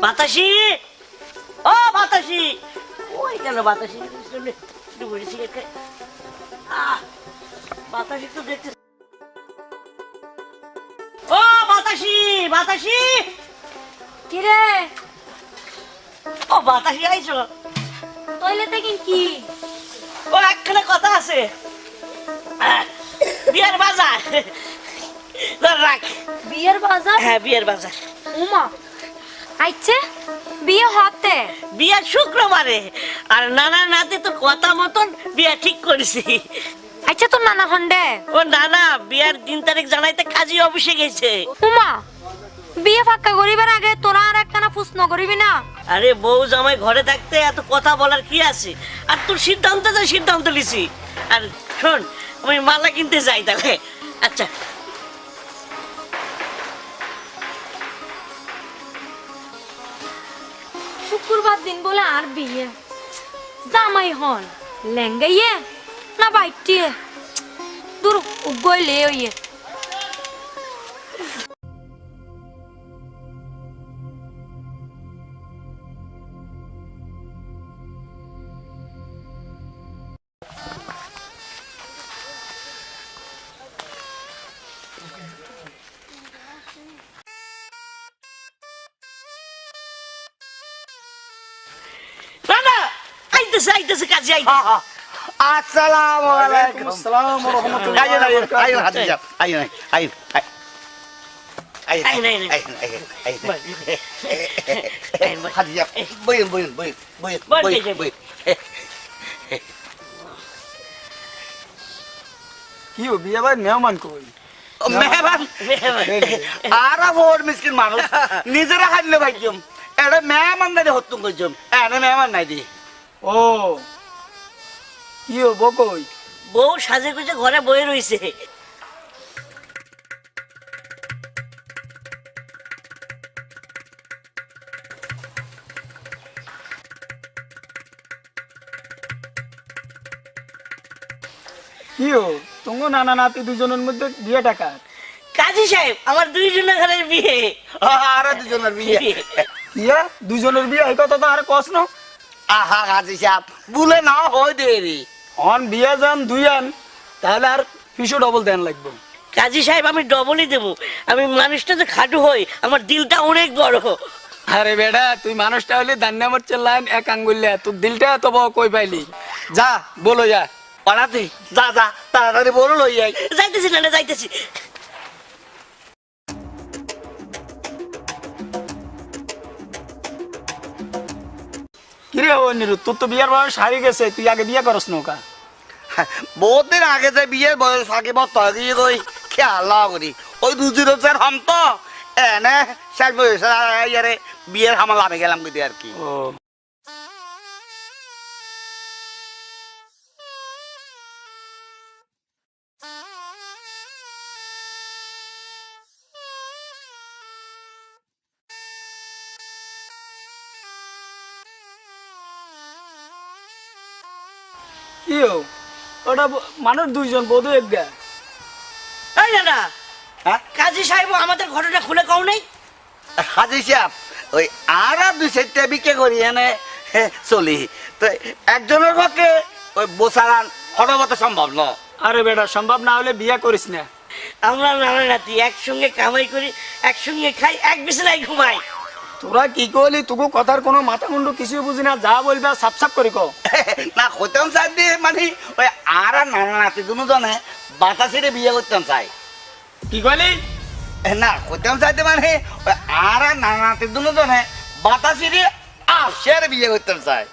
বাতাসি ও বাতাসি ওই গেল বাতাসি বাতাসি তো দেখতে ও বাতাসি বাতাসি কি রে ও বাতাসি আইছো টয়লেটে কি ও একখানে কথা আছে বিয়ের বাজার ধর রাখ বিয়ের বাজার হ্যাঁ বিয়ের বাজার উমা আইছে বিয়ে হতে বিয়ে শুক্রবারে আর নানা নাতি তো কথা মতন বিয়ে ঠিক করেছি। আচ্ছা তোর নানা হন্ডে ও নানা বিয়ের 3 তারিখ জানাইতে কাজী অফিসে গেছে। উমা বিয়ে ফাক্কা করিবার আগে তোরা আর একখানা প্রশ্ন করিবি না? আরে বউ জামাই ঘরে থাকতে এত কথা বলার কি আছে আর তোর সিদ্ধান্ত লিছি। আর শোন আমি মালা কিনতে যাই তাহলে। আচ্ছা শুক্রবার দিন বলে আর বিয়ে জামাই হন লেঙ্গাইয়ে না বাইটিয়ে দূর উগইলে ওইয়ে। নানা আইতেছে কাজী আইতেছে। আসসালামু আলাইকুম আসসালাম ওয়া রাহমাতুল্লাহ আইন হাজি যাব আইন হাজি যাব বইন কি ও বিয়ে ভাই মেহমান কই মেহমান আর ভোর মিসকিন মানুষ নিজেরা খাইলে ভাইজম এটা মেহমান নাই হত্যম করছম এনে মেহমান নাই দি। ও কি ও বকই বউ সাজে গুজে ঘরে বয়ে রইছে। কি ও তোমার নানা নাতি দুজনের মধ্যে বিয়ে টাকা কাজী সাহেব আমার 2 জনের ঘরের বিয়ে। আর দুজনের বিয়ে ইয়া দুজনের বিয়ে এই কথা তো আর কস না। আহা হাজি সাহেব বলে না হয় দেরি অন বিয়ে যান দুই আন তাহলে আর পিছু ডবল দেন লাগবে। কাজী সাহেব আমি ডবলই দেবো। আমি মানুষটা যে খাটু হই আমার দিলটা অনেক বড়। আরে বেটা তুই মানুষটা হলে দান্না মরছে লাইন এক আঙ্গুলে তোর দিলটা তো বড় কই পাইলি যা বলো যা অনাতি যা যা তাড়াতাড়ি বড় লই আই। যাইতেছি না যাইতেছি। কিরে ও নিরু, তোর তো বিয়ার বয়স হারিয়ে গেছে, তুই আগে বিয়ে করস নৌকা। বহুত দিন আগে যে বিয়ের বয়স আগে মত গিয়ে কই খেয়াল করি ওই দুজির হচ্ছেন হম তো এনে শেষ বয়স ইয়ারে বিয়ের হামাল আমি গেলাম বুঝি আর কি। ও কি ও, ওটা মানুষ দুইজন বধূ এক গা। এই দাদা, কাজী সাহেব আমাদের ঘটনা খুলে কও নাই? হাজি সাহেব ওই আর দুই চারটা বিকে করি এনে চলি তো একজনের পক্ষে ওই বোসারান হঠাৎ সম্ভব ন। আরে বেটা, সম্ভব না হলে বিয়ে করিস না। আমরা নানা নাতি একসঙ্গে কামাই করি, একসঙ্গে খাই, এক বিছানায় ঘুমাই। তোরা কি করলি? তোকে কথার কোনো মাথা মুন্ডু কিছু বুঝি না, যা বলবা সাপ সাপ করে কও। না হইতাম চাই দিয়ে মানে ওই আর নানা নাতি দুজনে বাতাসিরে বিয়ে করতাম চাই। কি কইলি? না হইতাম চাইতে মানে ওই আর নানা নাতি দুজনে বাতাসিরে আসের বিয়ে করতাম চাই।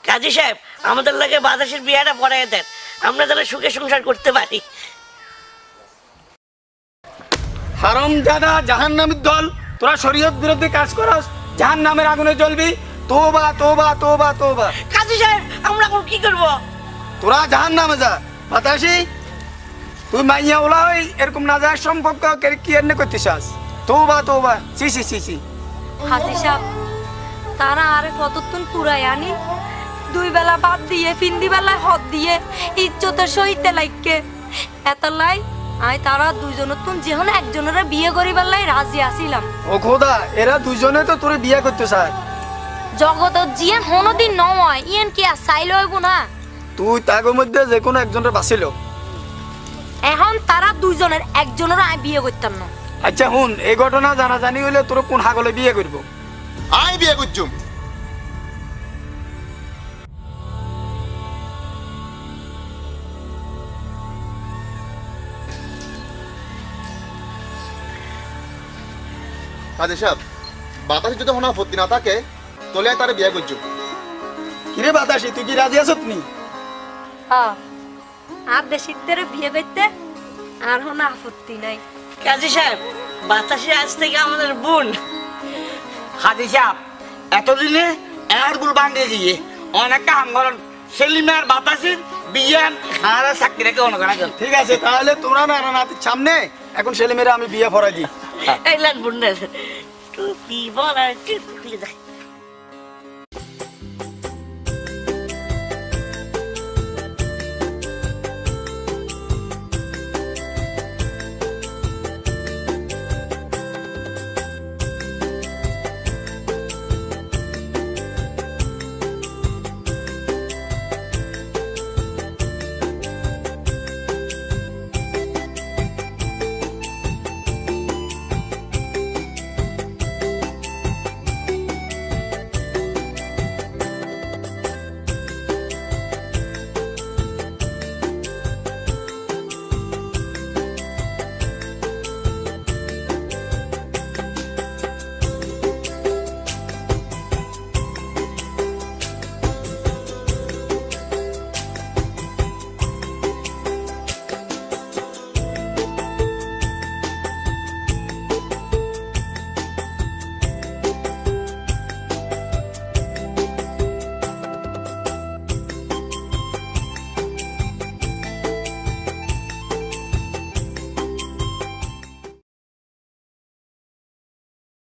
কাজী সাহেব আমাদের লাগে বাতাসের বিয়েটা পড়াই দেন, আমরা যেন সুখে সংসার করতে পারি। হারাম দাদা জাহান্নামীর দল, তোরা শরীয়ত বিরোধী কাজ করস, জাহান্নামের আগুনে জ্বলবি। তোবা তোবা তোবা তোবা। কাজী সাহেব আমরা এখন কি করব? তোরা জাহান্নামে যা। বাতাসি, তুই মাইয়া ওলা হই এরকম না যাওয়ার সম্পর্ক কি এনে করতে চাস? তোবা তোবা, সি সি সি সি। হাজি সাহেব তারা আরে কতক্ষণ পুরাই আনি, দুই বেলা বাদ দিয়ে ফিন্দি বেলায় হদ দিয়ে ইজ্জতের সহিত লাইকে এত লাই আই তারা দুইজনের তুন যেহন একজনের বিয়ে করিবার লাই রাজি আসিলাম। ও খোদা, এরা দুইজনে তো তোরে বিয়ে করতে চায়। জগত জিয়ান হনদিন নয় ইয়েন কি আর চাইল হইব না? তুই তাগো মধ্যে যে কোনো একজনের বাঁচিল। এখন তারা দুইজনের একজনের আই বিয়ে করতাম না। আচ্ছা হুন, এই ঘটনা জানা জানি হইলে তোর কোন হাগলে বিয়ে করব? আমি বিয়ে করছুম। কাজী সাহেব, বাতাসে যদি কোনো আপত্তি না থাকে তোলে তারে বিয়ে করছুম। কিরে বাতাসি, তুই কি রাজি আছত নি? হ্যাঁ, আর দেশিদের বিয়ে করতে আর হন আপত্তি নাই। কাজী সাহেব বাতাসে আজ থেকে আমাদের বোন। হাজি সাহেব এতদিনে এর গুল বান্ধিয়ে দিয়ে অনেক কাম করেন সেলিমের বাতাসির বিয়ান আর চাকরি রেখে অনেক রাখেন। ঠিক আছে, তাহলে তোমরা না নাতির সামনে এখন ছেলে মেয়েরা আমি বিয়ে পড়াই দিই। এই লান বোন টুপি বলা খুলে দেখ।